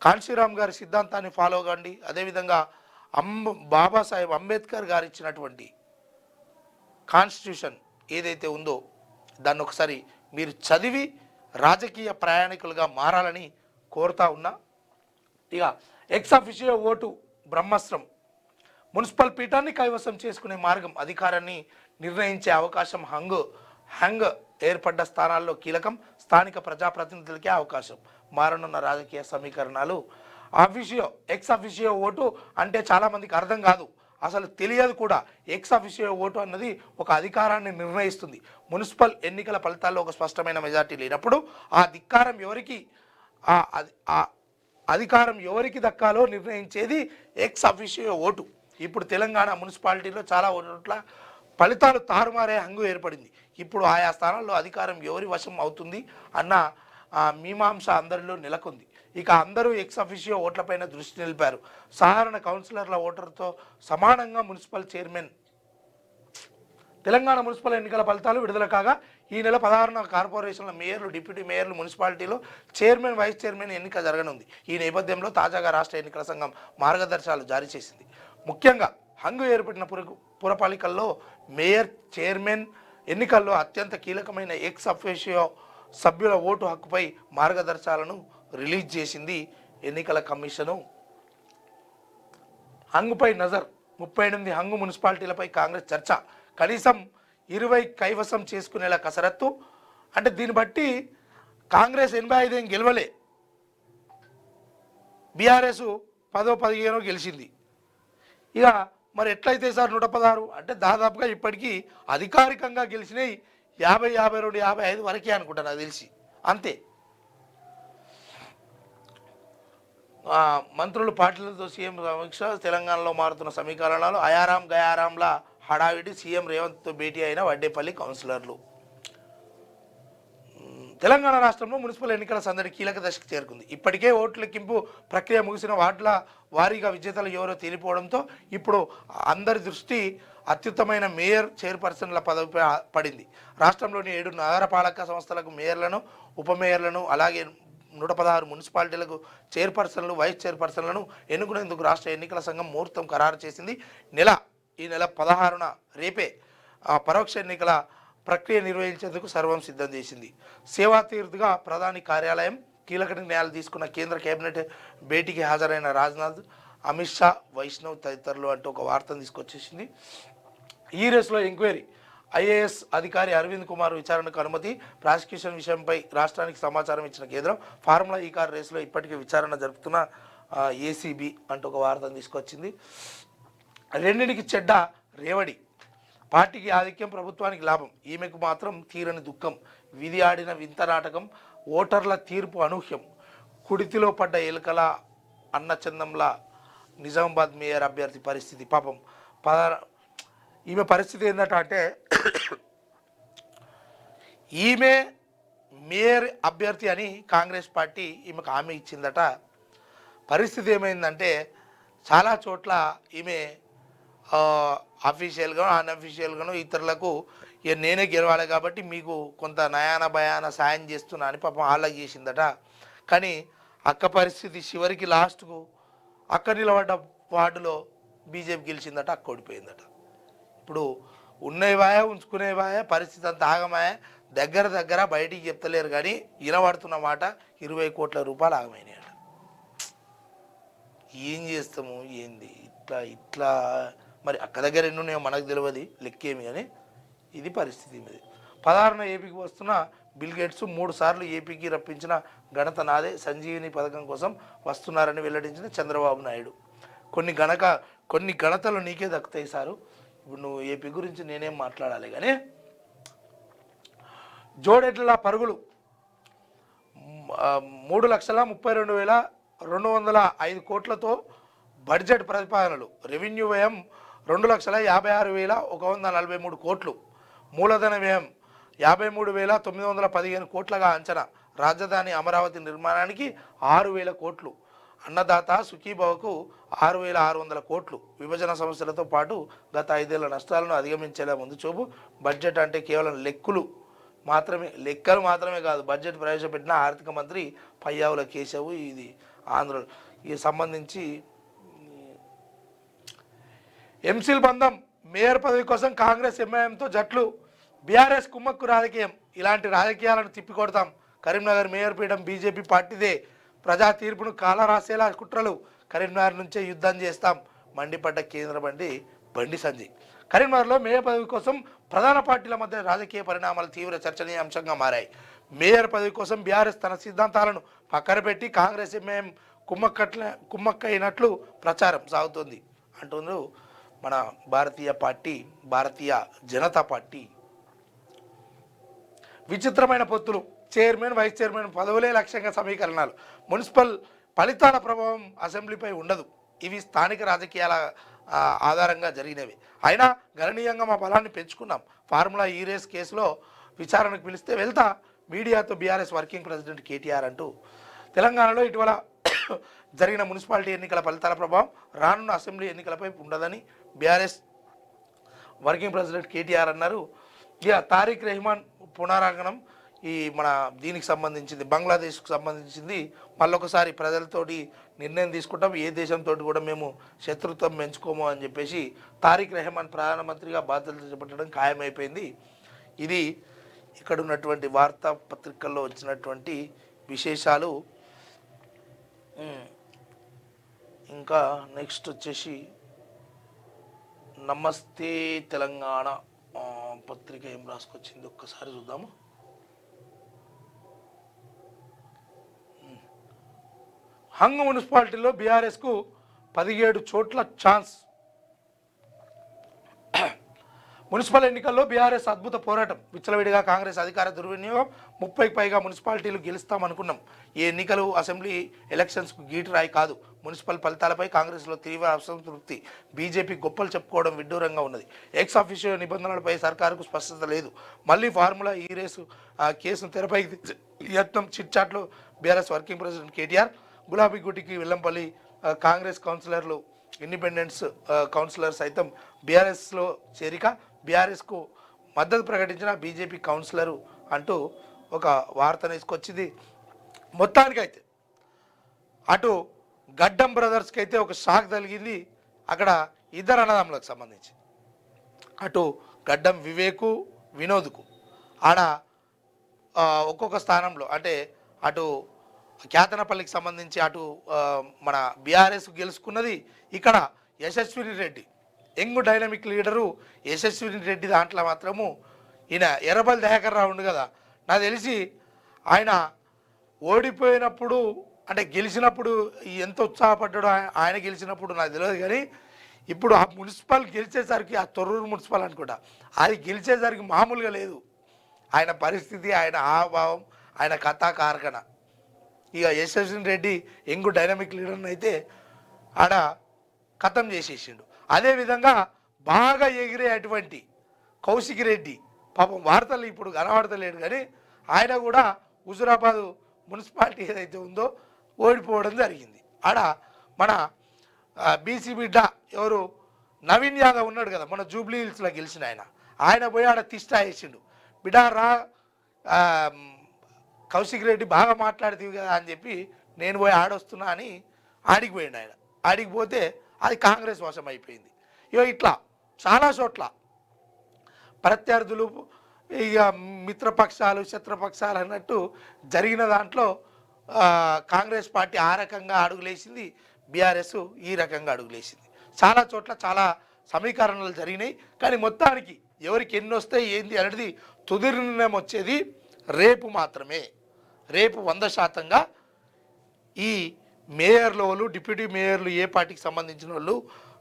కాన్షీరామ్ గారి సిద్ధాంతాన్ని ఫాలో కండి. అదేవిధంగా బాబాసాహెబ్ అంబేద్కర్ గారు ఇచ్చినటువంటి కాన్స్టిట్యూషన్ ఏదైతే ఉందో దాన్ని ఒకసారి మీరు చదివి రాజకీయ ప్రయాణికులుగా మారాలని కోరుతా ఉన్నా. ఇక ఎక్స్ అఫిషియో ఓటు బ్రహ్మాస్త్రం. మున్సిపల్ పీఠాన్ని కైవసం చేసుకునే మార్గం, అధికారాన్ని నిర్ణయించే అవకాశం, హంగ్ ఏర్పడ్డ స్థానాల్లో కీలకం, స్థానిక ప్రజాప్రతినిధులకే అవకాశం, మారనున్న రాజకీయ సమీకరణాలు. ఎక్స్ అఫిషియో ఓటు అంటే చాలామందికి అర్థం కాదు, అసలు తెలియదు కూడా. ఎక్స్ అఫిషియో ఓటు అన్నది ఒక అధికారాన్ని నిర్ణయిస్తుంది. మున్సిపల్ ఎన్నికల ఫలితాల్లో ఒక స్పష్టమైన మెజార్టీ లేనప్పుడు ఆ అధికారం ఎవరికి దక్కాలో నిర్ణయించేది ఎక్స్ అఫిషియో ఓటు. ఇప్పుడు తెలంగాణ మున్సిపాలిటీలో చాలా ఓట్ల ఫలితాలు తారుమారే హంగు ఏర్పడింది. ఇప్పుడు ఆయా స్థానాల్లో అధికారం ఎవరి వశం అవుతుంది అన్న మీమాంస అందరిలో నెలకొంది. ఇక అందరూ ఎక్స్ అఫిషియో ఓట్లపైన దృష్టి నిలిపారు. సాధారణ కౌన్సిలర్ల ఓటర్తో సమానంగా మున్సిపల్ చైర్మన్. తెలంగాణ మున్సిపల్ ఎన్నికల ఫలితాలు విడుదల కాగా ఈ నెల 16న కార్పొరేషన్ల మేయర్లు, డిప్యూటీ మేయర్లు, మున్సిపాలిటీలో చైర్మన్, వైస్ చైర్మన్ ఎన్నిక జరగనుంది. ఈ నేపథ్యంలో తాజాగా రాష్ట్ర ఎన్నికల సంఘం మార్గదర్శకాలు జారీ చేసింది. ముఖ్యంగా హంగు ఏర్పడిన పురపాలికల్లో మేయర్, చైర్మన్ ఎన్నికల్లో అత్యంత కీలకమైన ఎక్స్ అఫిషియో సభ్యుల ఓటు హక్కుపై మార్గదర్శకాలను రిలీజ్ చేసింది ఎన్నికల కమిషను. హంగుపై నజర్. 38 హంగు మున్సిపాలిటీలపై కాంగ్రెస్ చర్చ. కనీసం 20 కైవసం చేసుకునేలా కసరత్తు. అంటే దీన్ని బట్టి కాంగ్రెస్ 85 ఏం గెలవలే, బీఆర్ఎస్ 10-15 గెలిచింది. ఇక మరి ఎట్లయితే సార్ 116 అంటే దాదాపుగా ఇప్పటికీ అధికారికంగా గెలిచినవి 50, 52, 55 వరకే అనుకుంటా నాకు తెలిసి, అంతే. మంత్రులు, పార్టీలతో సీఎం సమీక్ష. తెలంగాణలో మారుతున్న సమీకరణాలు. అయారాం గయారాంల హడావిడి. సీఎం రేవంత్తో భేటీ అయిన వడ్డేపల్లి కౌన్సిలర్లు. తెలంగాణ రాష్ట్రంలో మున్సిపల్ ఎన్నికల సందడి కీలక దశకు చేరుకుంది. ఇప్పటికే ఓట్ల లెక్కింపు ప్రక్రియ ముగిసిన వార్డుల వారీగా విజేతలు ఎవరో తేలిపోవడంతో ఇప్పుడు అందరి దృష్టి అత్యుత్తమైన మేయర్, చైర్పర్సన్ల పదవిపై పడింది. రాష్ట్రంలోని 7 నగరపాలక సంస్థలకు మేయర్లను, ఉప మేయర్లను, అలాగే 116 మున్సిపాలిటీలకు చైర్పర్సన్లు, వైస్ చైర్పర్సన్లను ఎన్నుకునేందుకు రాష్ట్ర ఎన్నికల సంఘం ముహూర్తం ఖరారు చేసింది. ఈ నెల 16న రేపే పరోక్ష ఎన్నికల ప్రక్రియ నిర్వహించేందుకు సర్వం సిద్ధం చేసింది. సేవా తీర్థగా ప్రధాని కార్యాలయం కీలక నిర్ణయాలు తీసుకున్న కేంద్ర కేబినెట్ భేటీకి హాజరైన రాజ్నాథ్, అమిత్ షా, వైష్ణవ్ తదితరులు అంటూ ఒక వార్తను తీసుకొచ్చేసింది. ఈ రేసులో ఎంక్వైరీ ఐఏఎస్ అధికారి అరవింద్ కుమార్ విచారణకు అనుమతి, ప్రాసిక్యూషన్ విషయంపై రాష్ట్రానికి సమాచారం ఇచ్చిన కేంద్రం, ఫార్ములా ఈ కార్ రేసులో ఇప్పటికే విచారణ జరుపుతున్న ఏసీబీ అంటూ ఒక వార్తను తీసుకొచ్చింది. రెండింటికి చెడ్డ రేవడి, పార్టీకి ఆధిక్యం ప్రభుత్వానికి లాభం, ఈమెకు మాత్రం తీరని దుఃఖం, విధి ఆడిన వింత నాటకం, ఓటర్ల తీర్పు అనూహ్యం, కుడితిలో పడ్డ ఎలుకల అన్నచందంలా నిజామాబాద్ మేయర్ అభ్యర్థి పరిస్థితి. పాపం ఈమె పరిస్థితి ఏంటంటే అంటే ఈమె మేయర్ అభ్యర్థి అని కాంగ్రెస్ పార్టీ ఈమెకు హామీ ఇచ్చిందట. పరిస్థితి ఏమైందంటే చాలా చోట్ల ఈమె అఫీషియల్గాను అన్అఫీషియల్గాను ఇతరులకు నేనే గెలవాలి కాబట్టి మీకు కొంత నయాన భయాన సాయం చేస్తున్నా అని పాపం వాళ్ళకి చేసిందట. కానీ అక్క పరిస్థితి చివరికి లాస్ట్కు అక్క నిలబడ్డ వార్డులో బీజేపీ గెలిచిందట, అక్క ఓడిపోయిందట. ఇప్పుడు ఉన్నవాయా ఉంచుకునేవాయా పరిస్థితి అంత ఆగమాయా, దగ్గర బయటికి చెప్తలేరు కానీ వినబడుతున్న మాట 20 కోట్ల రూపాయలు ఆగమైనాయట. ఏం చేస్తాము ఏంది ఇట్లా మరి అక్క దగ్గర ఎన్ని ఉన్నాయో మనకు తెలియదు, లెక్కేమి కానీ ఇది పరిస్థితి మీది. 16న ఏపీకి వస్తున్న బిల్ గేట్స్ 3 సార్లు ఏపీకి రప్పించిన ఘనత నాదే, సంజీవిని పథకం కోసం వస్తున్నారని వెల్లడించిన చంద్రబాబు నాయుడు. కొన్ని ఘనతలు నీకే దక్కుతాయి సారు, ఇప్పుడు నువ్వు ఏపీ గురించి నేనేం మాట్లాడాలి కానీ. జోడెడ్ల పరుగులు 3,32,205 కోట్లతో బడ్జెట్ ప్రతిపాదనలు, రెవెన్యూ వ్యయం 2,56,143 కోట్లు, మూలధన వ్యయం 53,915 కోట్లుగా అంచనా, రాజధాని అమరావతి నిర్మాణానికి 6,000 కోట్లు, అన్నదాత సుఖీభవకు 6,600 కోట్లు, విభజన సమస్యలతో పాటు గత 5 ఏళ్ల నష్టాలను అధిగమించేలా ముందు చూపు. బడ్జెట్ అంటే కేవలం లెక్కలు మాత్రమే కాదు, బడ్జెట్ ప్రవేశపెట్టిన ఆర్థిక మంత్రి పయ్యావుల కేశవ్ ఇది ఈ సంబంధించి ఎంసీల్ బంధం, మేయర్ పదవి కోసం కాంగ్రెస్ ఎంఐఎంతో జట్లు, బీఆర్ఎస్ కుమ్మక్కు రాజకీయం, ఇలాంటి రాజకీయాలను తిప్పికొడతాం, కరీంనగర్ మేయర్ పీఠం బీజేపీ పార్టీదే, ప్రజా తీర్పును కాలరాసేలా కుట్రలు, కరీంనగర్ నుంచే యుద్ధం చేస్తాం, మండిపడ్డ కేంద్ర బండి సంజయ్. కరీంనగర్లో మేయర్ పదవి కోసం ప్రధాన పార్టీల మధ్య రాజకీయ పరిణామాలు తీవ్ర చర్చనీయాంశంగా మారాయి. మేయర్ పదవి కోసం బీఆర్ఎస్ తన సిద్ధాంతాలను పక్కన పెట్టి కాంగ్రెస్ ఎంఐఎం కుమ్మక్కైనట్లు ప్రచారం సాగుతోంది అంటున్నారు మన భారతీయ జనతా పార్టీ. విచిత్రమైన పొత్తులు, చైర్మన్ వైస్ చైర్మన్ పదవులే లక్ష్యంగా సమీకరణాలు, మున్సిపల్ ఫలితాల ప్రభావం అసెంబ్లీపై ఉండదు, ఇవి స్థానిక రాజకీయాల ఆధారంగా జరిగినవి, అయినా గణనీయంగా మా బలాన్ని పెంచుకున్నాం, ఫార్ములా ఈ రేస్ కేసులో విచారణకు పిలిస్తే వెళ్తా, మీడియాతో బీఆర్ఎస్ వర్కింగ్ ప్రెసిడెంట్ కేటీఆర్ అంటూ. తెలంగాణలో ఇటీవల జరిగిన మున్సిపాలిటీ ఎన్నికల ఫలితాల ప్రభావం రానున్న అసెంబ్లీ ఎన్నికలపై ఉండదని బీఆర్ఎస్ వర్కింగ్ ప్రెసిడెంట్ కేటీఆర్ అన్నారు. ఇక తారిక్ రెహమాన్ పునరాగమనం, ఈ మన దీనికి సంబంధించింది బంగ్లాదేశ్కు సంబంధించింది, మళ్ళొకసారి ప్రజలతోటి నిర్ణయం తీసుకుంటాం, ఏ దేశంతో కూడా మేము శత్రుత్వం పెంచుకోము అని చెప్పేసి తారిక్ రెహమాన్ ప్రధానమంత్రిగా బాధ్యతలు చేపట్టడం ఖాయమైపోయింది. ఇది ఇక్కడ ఉన్నటువంటి వార్తాపత్రికల్లో వచ్చినటువంటి విశేషాలు. ఇంకా నెక్స్ట్ వచ్చేసి నమస్తే తెలంగాణ పత్రిక ఏం రాసుకొచ్చింది ఒక్కసారి చూద్దాము. హంగ్ మున్సిపాలిటీలో బీఆర్ఎస్కు 17 చోట్ల ఛాన్స్. మున్సిపల్ ఎన్నికల్లో బీఆర్ఎస్ అద్భుత పోరాటం, విచ్చలవిడిగా కాంగ్రెస్ అధికార దుర్వినియోగం, 30కి పైగా మున్సిపాలిటీలు గెలుస్తామనుకున్నాం. ఈ ఎన్నికలు అసెంబ్లీ ఎలక్షన్స్కు గీటురాయి కాదు, మున్సిపల్ ఫలితాలపై కాంగ్రెస్లో తీవ్ర అసంతృప్తి, బీజేపీ గొప్పలు చెప్పుకోవడం విడ్డూరంగా ఉన్నది, ఎక్స్ అఫీషియో నిబంధనలపై సర్కారుకు స్పష్టత లేదు, మళ్ళీ ఫార్ములా ఈ రేసు కేసును తెరపైకి యత్నం, చిట్చాట్లో బీఆర్ఎస్ వర్కింగ్ ప్రెసిడెంట్ కేటీఆర్, గులాబీగుటికి వెల్లంపల్లి కాంగ్రెస్ కౌన్సిలర్లు, ఇండిపెండెన్స్ కౌన్సిలర్ సైతం బీఆర్ఎస్లో చేరిక, బీఆర్ఎస్కు మద్దతు ప్రకటించిన బీజేపీ కౌన్సిలరు అంటూ ఒక వార్త తీసుకొచ్చింది. మొత్తానికైతే అటు గడ్డం బ్రదర్స్కి అయితే ఒక షాక్ తగిలింది, అక్కడ ఇద్దరు అన్నదమ్ములకు సంబంధించి, అటు గడ్డం వివేకు వినోద్కు ఆడ ఒక్కొక్క స్థానంలో, అంటే అటు కేతనపల్లికి సంబంధించి అటు మన బీఆర్ఎస్ గెలుచుకున్నది. ఇక్కడ యశస్విని రెడ్డి యంగ్ డైనమిక్ లీడరు యశస్విని రెడ్డి దాంట్లో మాత్రము ఈయన ఎర్రబల్లి దయాకర్ రావు ఉండు కదా, నాకు తెలిసి ఆయన ఓడిపోయినప్పుడు అంటే గెలిచినప్పుడు ఎంత ఉత్సాహపడ్డాడో ఆయన గెలిచినప్పుడు నాకు తెలియదు. కానీ ఇప్పుడు ఆ మున్సిపల్ గెలిచేసరికి, ఆ తొర్రూరు మున్సిపల్ అనుకుంటా, అది గెలిచేసరికి మామూలుగా లేదు ఆయన పరిస్థితి, ఆయన హావభావం, ఆయన కథా కార్ఖన. ఇక యశస్విని రెడ్డి యంగ్ డైనమిక్ లీడర్ని అయితే ఆడ ఖతం చేసేసిండు. అదేవిధంగా బాగా ఎగిరే అటువంటి కౌశిక్ రెడ్డి పాపం వార్తలు ఇప్పుడు కనబడతలేడు, కానీ ఆయన కూడా హుజురాబాదు మున్సిపాలిటీ ఏదైతే ఉందో ఓడిపోవడం జరిగింది. ఆడ మన బీసీ బిడ్డ ఎవరు నవీన్ యాదవ్ ఉన్నాడు కదా, మన జూబ్లీ హిల్స్లో గెలిచిన ఆయన పోయి ఆడ తిష్టా వేసిండు. బిడ్డ రా కౌశిక్ రెడ్డి బాగా మాట్లాడుతీవి కదా అని చెప్పి నేను పోయి ఆడొస్తున్నా అని ఆడికి పోయిండు. ఆయన ఆడికి పోతే అది కాంగ్రెస్ వశం అయిపోయింది. ఇక ఇట్లా చాలా చోట్ల ప్రత్యర్థులు ఇక మిత్రపక్షాలు శత్రుపక్షాలు అన్నట్టు జరిగిన దాంట్లో కాంగ్రెస్ పార్టీ ఆ రకంగా అడుగులేసింది, బీఆర్ఎస్ ఈ రకంగా అడుగులేసింది. చాలా చోట్ల చాలా సమీకరణలు జరిగినాయి. కానీ మొత్తానికి ఎవరికి ఎన్ని వస్తాయి ఏంది అనేది తుది నిర్ణయం వచ్చేది రేపు మాత్రమే. రేపు 100%గా ఈ మేయర్ల వాళ్ళు, డిప్యూటీ మేయర్లు ఏ పార్టీకి సంబంధించిన వాళ్ళు,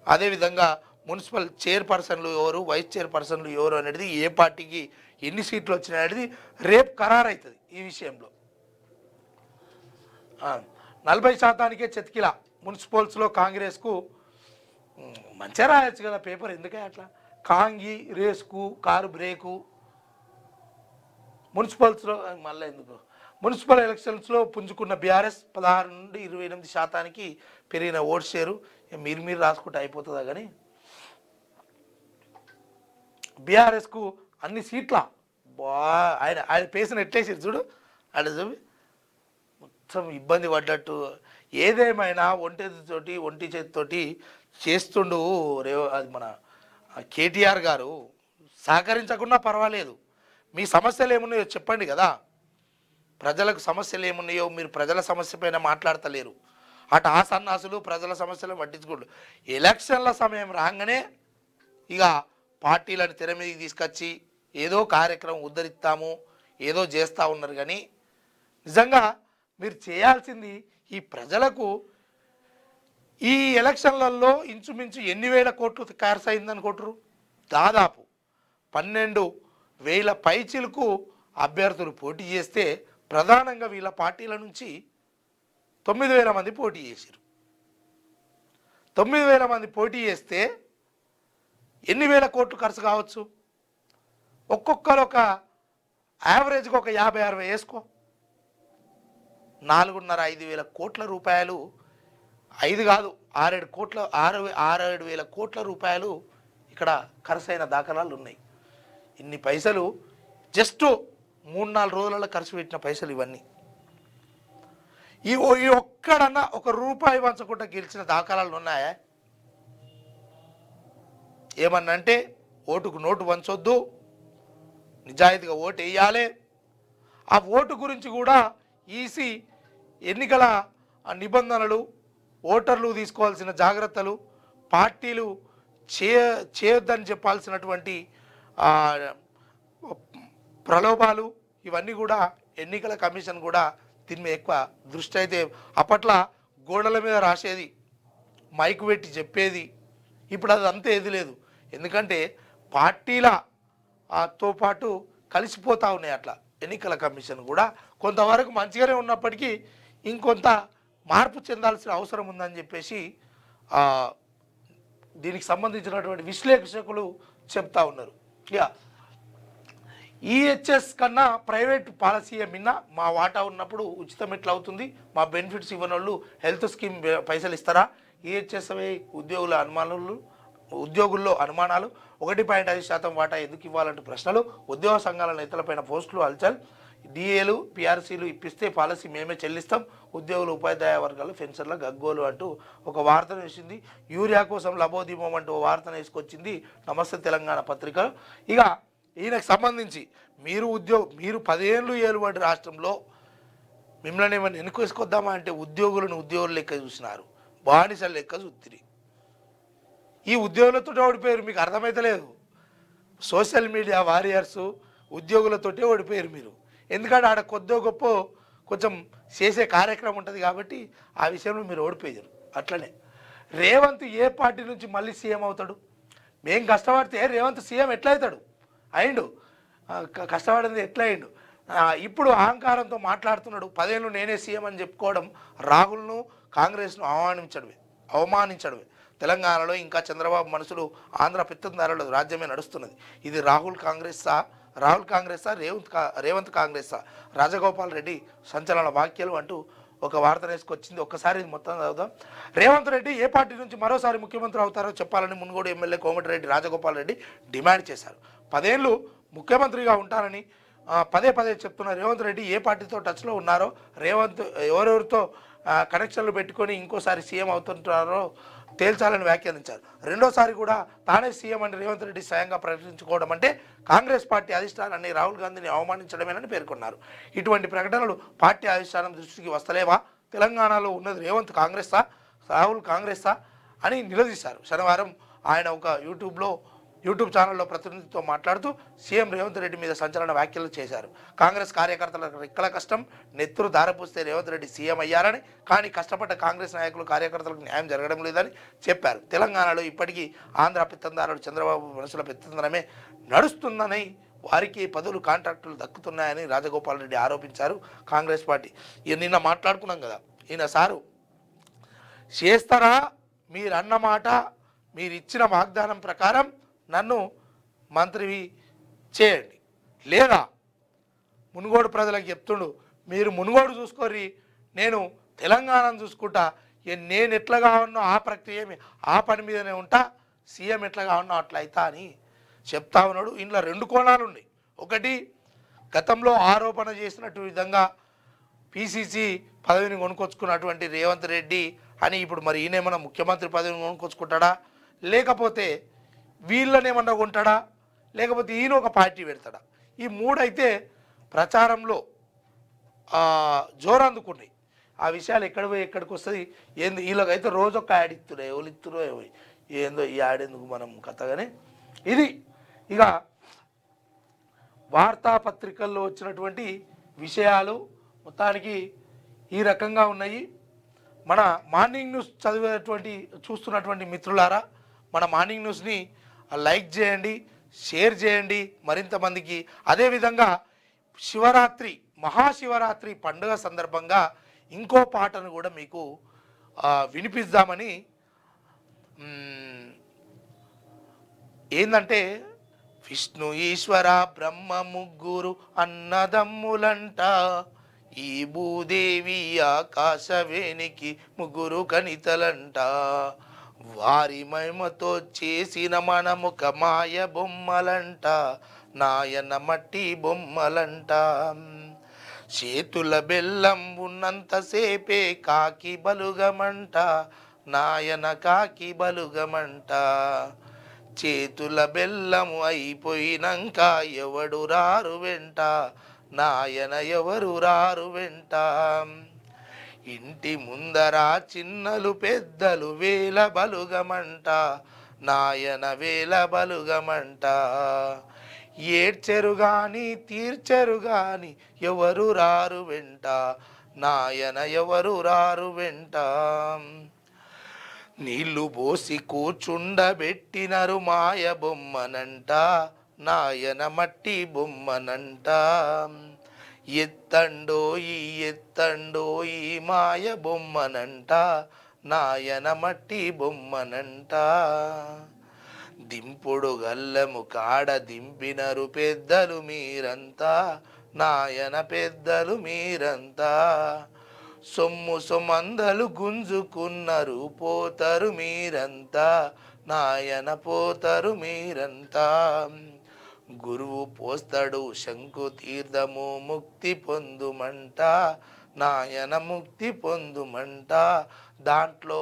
అదేవిధంగా మున్సిపల్ చైర్పర్సన్లు ఎవరు, వైస్ చైర్పర్సన్లు ఎవరు అనేది, ఏ పార్టీకి ఎన్ని సీట్లు వచ్చినాయి అనేది రేపు ఖరారవుతుంది. ఈ విషయంలో 40%కే చతికిల మున్సిపల్స్లో కాంగ్రెస్కు. మంచిగా రాయొచ్చు కదా పేపర్, ఎందుకే అట్లా కాంగి రేసుకు కారు బ్రేకు. మున్సిపల్స్లో మళ్ళీ ఎందుకు, మున్సిపల్ ఎలక్షన్స్లో పుంజుకున్న బీఆర్ఎస్ 16 నుండి 28% పెరిగిన ఓట్ షేరు. మీరు రాసుకుంటే అయిపోతుందా, కానీ బీఆర్ఎస్కు అన్ని సీట్ల ఆయన పేసిన ఎట్లేసారు చూడు, అక్కడ చూపి మొత్తం ఇబ్బంది పడ్డట్టు. ఏదేమైనా ఒంటి చేతితోటి చేస్తుండు అది మన కేటీఆర్ గారు. సహకరించకుండా పర్వాలేదు, మీ సమస్యలు ఏమున్నాయో చెప్పండి కదా. ప్రజలకు సమస్యలు ఏమున్నాయో మీరు ప్రజల సమస్య పైన మాట్లాడతలేరు. అటు ఆ సన్నాసులు ప్రజల సమస్యలు పట్టించుకోండి. ఎలక్షన్ల సమయం రాగానే ఇక పార్టీలను తెర మీదకి తీసుకొచ్చి ఏదో కార్యక్రమం ఉద్ధరిస్తాము, ఏదో చేస్తూ ఉన్నారు. కానీ నిజంగా మీరు చేయాల్సింది ఈ ప్రజలకు ఈ ఎలక్షన్లలో ఇంచుమించు ఎన్ని వేల కోట్లు ఖర్చు అయిందనుకుంటారు? దాదాపు 12,000 పైచిలకు అభ్యర్థులు పోటీ చేస్తే ప్రధానంగా వీళ్ళ పార్టీల నుంచి 9,000 మంది పోటీ చేశారు. 9,000 మంది పోటీ చేస్తే ఎన్ని వేల కోట్లు ఖర్చు కావచ్చు? ఒక్కొక్కరు ఒక యావరేజ్గా ఒక 50-60 వేసుకో, 4,500-5,000 కోట్ల రూపాయలు, 5 కాదు 6-7 వేల కోట్ల రూపాయలు ఇక్కడ ఖర్చైన దాఖలాలు ఉన్నాయి. ఇన్ని పైసలు జస్ట్ 3-4 రోజులలో ఖర్చు పెట్టిన పైసలు ఇవన్నీ. ఈ ఒక్కడన్నా ₹1 వంచకుండా గెలిచిన దాఖలాలు ఉన్నాయా? ఏమన్నా అంటే ఓటుకు నోటు వంచొద్దు, నిజాయితీగా ఓటు వేయాలి. ఆ ఓటు గురించి కూడా ఈసీ ఎన్నికల నిబంధనలు, ఓటర్లు తీసుకోవాల్సిన జాగ్రత్తలు, పార్టీలు చేయొద్దని చెప్పాల్సినటువంటి ప్రలోభాలు, ఇవన్నీ కూడా ఎన్నికల కమిషన్ కూడా దీని మీద ఎక్కువ దృష్టి అయితే అప్పట్లో గోడల మీద రాసేది, మైకు పెట్టి చెప్పేది. ఇప్పుడు అది అంతే ఏది లేదు. ఎందుకంటే పార్టీలతో పాటు కలిసిపోతూ ఉన్నాయి. అట్లా ఎన్నికల కమిషన్ కూడా కొంతవరకు మంచిగానే ఉన్నప్పటికీ ఇంకొంత మార్పు చెందాల్సిన అవసరం ఉందని చెప్పేసి దీనికి సంబంధించినటువంటి విశ్లేషకులు చెప్తా ఉన్నారు. ఇక ఈహెచ్ఎస్ కన్నా ప్రైవేట్ పాలసీ మిన్న మా వాటా ఉన్నప్పుడు ఉచితం ఎట్లా అవుతుంది? మా బెనిఫిట్స్ ఇవ్వని వాళ్ళు హెల్త్ స్కీమ్ పైసలు ఇస్తారా? ఈహెచ్ఎస్ ఉద్యోగుల్లో అనుమానాలు, 1.5% వాటా ఎందుకు ఇవ్వాలంటే ప్రశ్నలు, ఉద్యోగ సంఘాల నేతలపైన పోస్టులు హల్చల్, డిఏలు పిఆర్సీలు ఇప్పిస్తే పాలసీ మేమే చెల్లిస్తాం, ఉద్యోగులు ఉపాధ్యాయ వర్గాలు పెన్షన్ల గగ్గోలు అంటూ ఒక వార్తను వేసింది. యూరియా కోసం లబోదీపం అంటూ ఓ వార్తను వేసుకొచ్చింది నమస్తే తెలంగాణ పత్రిక. ఇక ఈయనకు సంబంధించి మీరు 10 ఏళ్ళు ఏలుబడి రాష్ట్రంలో మిమ్మల్ని ఏమైనా వెనుకేసుకొద్దామా అంటే ఉద్యోగుల లెక్క చూసినారు, బానిసల లెక్క చూస్తున్నారు. ఈ ఉద్యోగులతో ఓడిపోయారు, మీకు అర్థమైతలేదు. సోషల్ మీడియా వారియర్సు ఉద్యోగులతోటే ఓడిపోయారు మీరు. ఎందుకంటే ఆడ కొద్దో గొప్ప కొంచెం చేసే కార్యక్రమం ఉంటుంది కాబట్టి ఆ విషయంలో మీరు ఓడిపోయారు. అట్లనే రేవంత్ ఏ పార్టీ నుంచి మళ్ళీ సీఎం అవుతాడు? మేం కష్టపడితే రేవంత్ సీఎం ఎట్లా అవుతాడు? అయిండు, కష్టపడింది ఎట్లా అయిండు? ఇప్పుడు అహంకారంతో మాట్లాడుతున్నాడు. 10 ఏళ్ళు నేనే సీఎం అని చెప్పుకోవడం రాహుల్ను కాంగ్రెస్ను అవమానించడమే. తెలంగాణలో ఇంకా చంద్రబాబు మనసులు ఆంధ్ర పెత్తందారుల రాజ్యమే నడుస్తున్నది. ఇది రాహుల్ కాంగ్రెస్సా, రేవంత్ కాంగ్రెస్సా? రాజగోపాల్ రెడ్డి సంచలన వ్యాఖ్యలు అంటూ ఒక వార్త వేసుకొచ్చింది. ఒక్కసారి మొత్తం చదువుదాం. రేవంత్ రెడ్డి ఏ పార్టీ నుంచి మరోసారి ముఖ్యమంత్రి అవుతారో చెప్పాలని మున్గోడు ఎమ్మెల్యే కోమటిరెడ్డి రాజగోపాల్ రెడ్డి డిమాండ్ చేశారు. 10 ఏళ్ళు ముఖ్యమంత్రిగా ఉంటారని పదే చెప్తున్న రేవంత్ రెడ్డి ఏ పార్టీతో టచ్లో ఉన్నారో, రేవంత్ ఎవరెవరితో కనెక్షన్లు పెట్టుకొని ఇంకోసారి సీఎం అవుతుంటారో తేల్చాలని వ్యాఖ్యానించారు. రెండోసారి కూడా తానే సీఎం అని రేవంత్ రెడ్డి స్వయంగా ప్రకటించుకోవడం అంటే కాంగ్రెస్ పార్టీ అధిష్టానాన్ని, రాహుల్ గాంధీని అవమానించడమేనని పేర్కొన్నారు. ఇటువంటి ప్రకటనలు పార్టీ అధిష్టానం దృష్టికి వస్తలేవా? తెలంగాణలో ఉన్నది రేవంత్ కాంగ్రెస్సా, రాహుల్ కాంగ్రెస్సా అని నిలదీశారు. శనివారం ఆయన ఒక యూట్యూబ్ ఛానల్లో ప్రతినిధితో మాట్లాడుతూ సీఎం రేవంత్ రెడ్డి మీద సంచలన వ్యాఖ్యలు చేశారు. కాంగ్రెస్ కార్యకర్తలకు రెక్కల కష్టం, నెత్తురు దారపోస్తే రేవంత్ రెడ్డి సీఎం అయ్యారని, కానీ కష్టపడ్డ కాంగ్రెస్ నాయకులు కార్యకర్తలకు న్యాయం జరగడం లేదని చెప్పారు. తెలంగాణలో ఇప్పటికీ ఆంధ్ర పెత్తందారుడు చంద్రబాబు మనసుల పెత్తందనమే నడుస్తుందని, వారికి పదవులు కాంట్రాక్టులు దక్కుతున్నాయని రాజగోపాల్ రెడ్డి ఆరోపించారు. కాంగ్రెస్ పార్టీ నిన్న మాట్లాడుకున్నాం కదా, ఈయన సారు చేస్తారా? మీరు అన్నమాట, మీరు ఇచ్చిన వాగ్దానం ప్రకారం నన్ను మంత్రివి చేయండి, లేదా మునుగోడు ప్రజలకు చెప్తుండు, మీరు మునుగోడు చూసుకోరి, నేను తెలంగాణను చూసుకుంటా, నేను ఎట్లాగా ఉన్నా ఆ ప్రక్రియ ఆ పని మీదనే ఉంటా, సీఎం ఎట్లాగా ఉన్నా అట్లా అవుతా అని చెప్తా ఉన్నాడు. ఇంట్లో 2 కోణాలు ఉన్నాయి. ఒకటి, గతంలో ఆరోపణ చేసినట్టు విధంగా పిసిసి పదవిని కొనుక్కొచ్చుకున్నటువంటి రేవంత్ రెడ్డి అని ఇప్పుడు మరి ఈయనేమన్నా ముఖ్యమంత్రి పదవిని కొనుక్కొచ్చుకుంటాడా, లేకపోతే వీళ్ళనేమన్నా కొంటాడా, లేకపోతే ఈయన ఒక పార్టీ పెడతాడా? ఈ 3 అయితే ప్రచారంలో జోరందుకున్నాయి. ఆ విషయాలు ఎక్కడికి వస్తుంది ఏంది? వీళ్ళకైతే రోజు ఒక యాడ్ ఇస్తున్నాయి, ఎవరు ఇస్తున్నారో ఏందో ఈ యాడ్ ఎందుకు మనం కథగానే. ఇది ఇక వార్తాపత్రికల్లో వచ్చినటువంటి విషయాలు మొత్తానికి ఈ రకంగా ఉన్నాయి. మన మార్నింగ్ న్యూస్ చూస్తున్నటువంటి మిత్రులారా, మన మార్నింగ్ న్యూస్ని లైక్ చేయండి, షేర్ చేయండి మరింత మందికి. అదేవిధంగా మహాశివరాత్రి పండుగ సందర్భంగా ఇంకో పాటను కూడా మీకు వినిపిద్దామని. ఏంటంటే, విష్ణు ఈశ్వర బ్రహ్మ ముగ్గురు అన్నదమ్ములంట, ఈ భూదేవి ఆకాశవేణికి ముగ్గురు కనితలంట, వారి మహిమతో చేసిన మనముక మాయ బొమ్మలంట, నాయన మట్టి బొమ్మలంట, చేతుల బెల్లం ఉన్నంతసేపే కాకి బలుగమంట, నాయన కాకి బలుగమంట, చేతుల బెల్లము అయిపోయినాక ఎవడు రారు వెంట, నాయన ఎవరు రారు వెంట, ఇంటి ముందర చిన్నలు పెద్దలు వేల బలుగమంట, నాయన వేల బలుగమంట, ఏడ్చెరు గాని తీర్చెరు గాని ఎవరు రారు వెంట, నాయన ఎవరు రారు వెంట, నీళ్లు పోసి కూర్చుండబెట్టినరు మాయ బొమ్మనంట, నాయన మట్టి బొమ్మనంట, ఎత్తండోయి మాయ బొమ్మనంట, నాయన మట్టి బొమ్మనంట, దింపుడు గల్లము కాడ దింపినరు పెద్దలు మీరంతా, నాయన పెద్దలు మీరంతా, సొమ్మందలు గుంజుకున్నారు పోతరు మీరంతా, నాయన పోతరు మీరంతా, గురువు పోస్తాడు శంకు తీర్థము ముక్తి పొందుమంట, నాయన ముక్తి పొందుమంట, దాంట్లో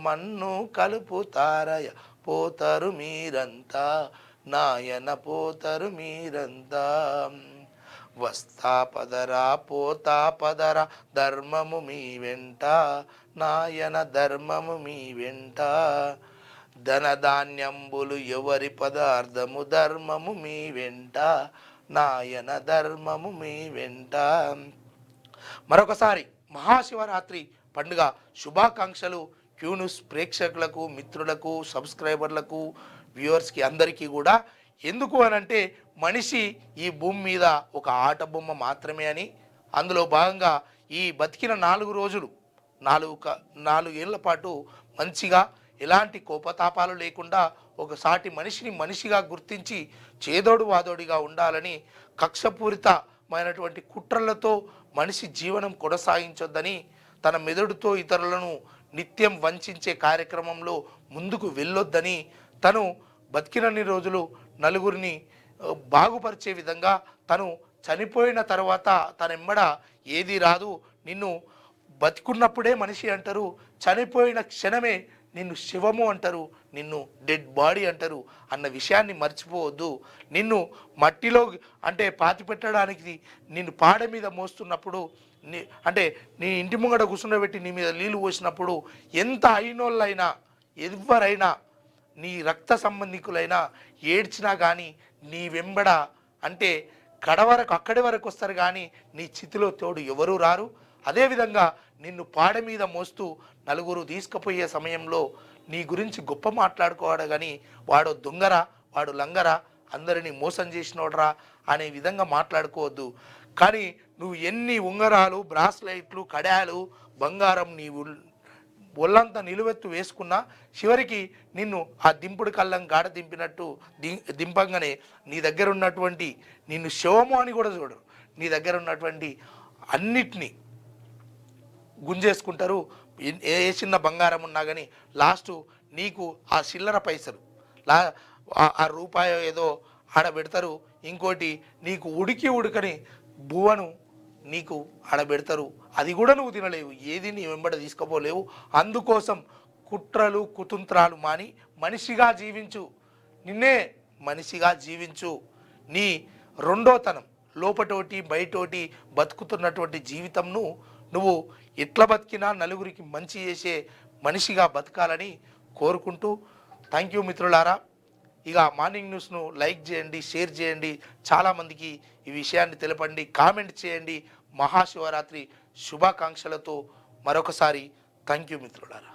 మన్ను కలుపుతారయ పోతారు మీరంతా, నాయన పోతారు మీరంతా, వస్తా పదరా పోతా పదరా ధర్మము మీ వెంట నాయన ధర్మము మీ వెంట ధనధాన్యంబులు ఎవరి పదార్థము ధర్మము మీ వెంట నాయన ధర్మము మీ వెంట. మరొకసారి మహాశివరాత్రి పండుగ శుభాకాంక్షలు క్యూ న్యూస్ ప్రేక్షకులకు, మిత్రులకు, సబ్స్క్రైబర్లకు, వ్యూవర్స్కి అందరికీ కూడా. ఎందుకు అనంటే మనిషి ఈ భూమి మీద ఒక ఆట బొమ్మ మాత్రమే అని, అందులో భాగంగా ఈ బతికిన 4 రోజులు 4 ఏళ్ల పాటు మంచిగా ఎలాంటి కోపతాపాలు లేకుండా ఒక సాటి మనిషిని మనిషిగా గుర్తించి చేదోడు వాదోడిగా ఉండాలని, కక్షపూరితమైనటువంటి కుట్రలతో మనిషి జీవనం కొనసాగించొద్దని, తన మెదడుతో ఇతరులను నిత్యం వంచే కార్యక్రమంలో ముందుకు వెళ్ళొద్దని, తను బతికినన్ని రోజులు నలుగురిని బాగుపరిచే విధంగా, తను చనిపోయిన తర్వాత తనెమ్మడ ఏది రాదు, నిన్ను బతికున్నప్పుడే మనిషి అంటారు, చనిపోయిన క్షణమే నిన్ను శివము అంటారు, నిన్ను డెడ్ బాడీ అంటారు అన్న విషయాన్ని మర్చిపోవద్దు. నిన్ను మట్టిలో అంటే పాతి పెట్టడానికి నిన్ను పాడ మీద మోస్తున్నప్పుడు, నీ ఇంటి ముంగట కూర్చుండబెట్టి నీ మీద నీళ్లు పోసినప్పుడు ఎంత అయినోళ్ళైనా ఎవరైనా నీ రక్త సంబంధికులైనా ఏడ్చినా కానీ నీ వెంబడ అంటే కడవరకు అక్కడి వరకు వస్తారు కానీ నీ చితిలో తోడు ఎవరూ రారు. అదేవిధంగా నిన్ను పాడ మీద మోస్తూ నలుగురు తీసుకుపోయే సమయంలో నీ గురించి గొప్ప మాట్లాడుకోవాడు కానీ వాడు దొంగరా, వాడు లంగరా, అందరినీ మోసం చేసినోడరా అనే విధంగా మాట్లాడుకోవద్దు. కానీ నువ్వు ఎన్ని ఉంగరాలు, బ్రాస్లైట్లు, కడాలు, బంగారం నీ ఒళ్ళంతా నిలువెత్తు వేసుకున్నా చివరికి నిన్ను ఆ దింపుడు కళ్ళం గాడ దింపినట్టు దింపంగానే నీ దగ్గర ఉన్నటువంటి నిన్ను శవము అని కూడా చూడరు, నీ దగ్గర ఉన్నటువంటి అన్నిటినీ గుంజేసుకుంటారు. ఏ చిన్న బంగారం ఉన్నా కానీ లాస్టు నీకు ఆ చిల్లర పైసలు ఆ రూపాయి ఏదో ఆడబెడతారు, ఇంకోటి నీకు ఉడకని బువ్వను నీకు ఆడబెడతారు, అది కూడా నువ్వు తినలేవు, ఏది నీ వెంబడ తీసుకుపోలేవు. అందుకోసం కుట్రలు కుతంత్రాలు మాని మనిషిగా జీవించు, నిన్నే మనిషిగా జీవించు. నీ రెండోతనం లోపటోటి బయటోటి బతుకుతున్నటువంటి జీవితంను నువ్వు ఎట్లా బతికినా నలుగురికి మంచి చేసే మనిషిగా బతకాలని కోరుకుంటూ థ్యాంక్ యూ మిత్రులారా. ఇక మార్నింగ్ న్యూస్ను లైక్ చేయండి, షేర్ చేయండి, చాలామందికి ఈ విషయాన్ని తెలపండి, కామెంట్ చేయండి. మహాశివరాత్రి శుభాకాంక్షలతో మరొకసారి థ్యాంక్ యూ మిత్రులారా.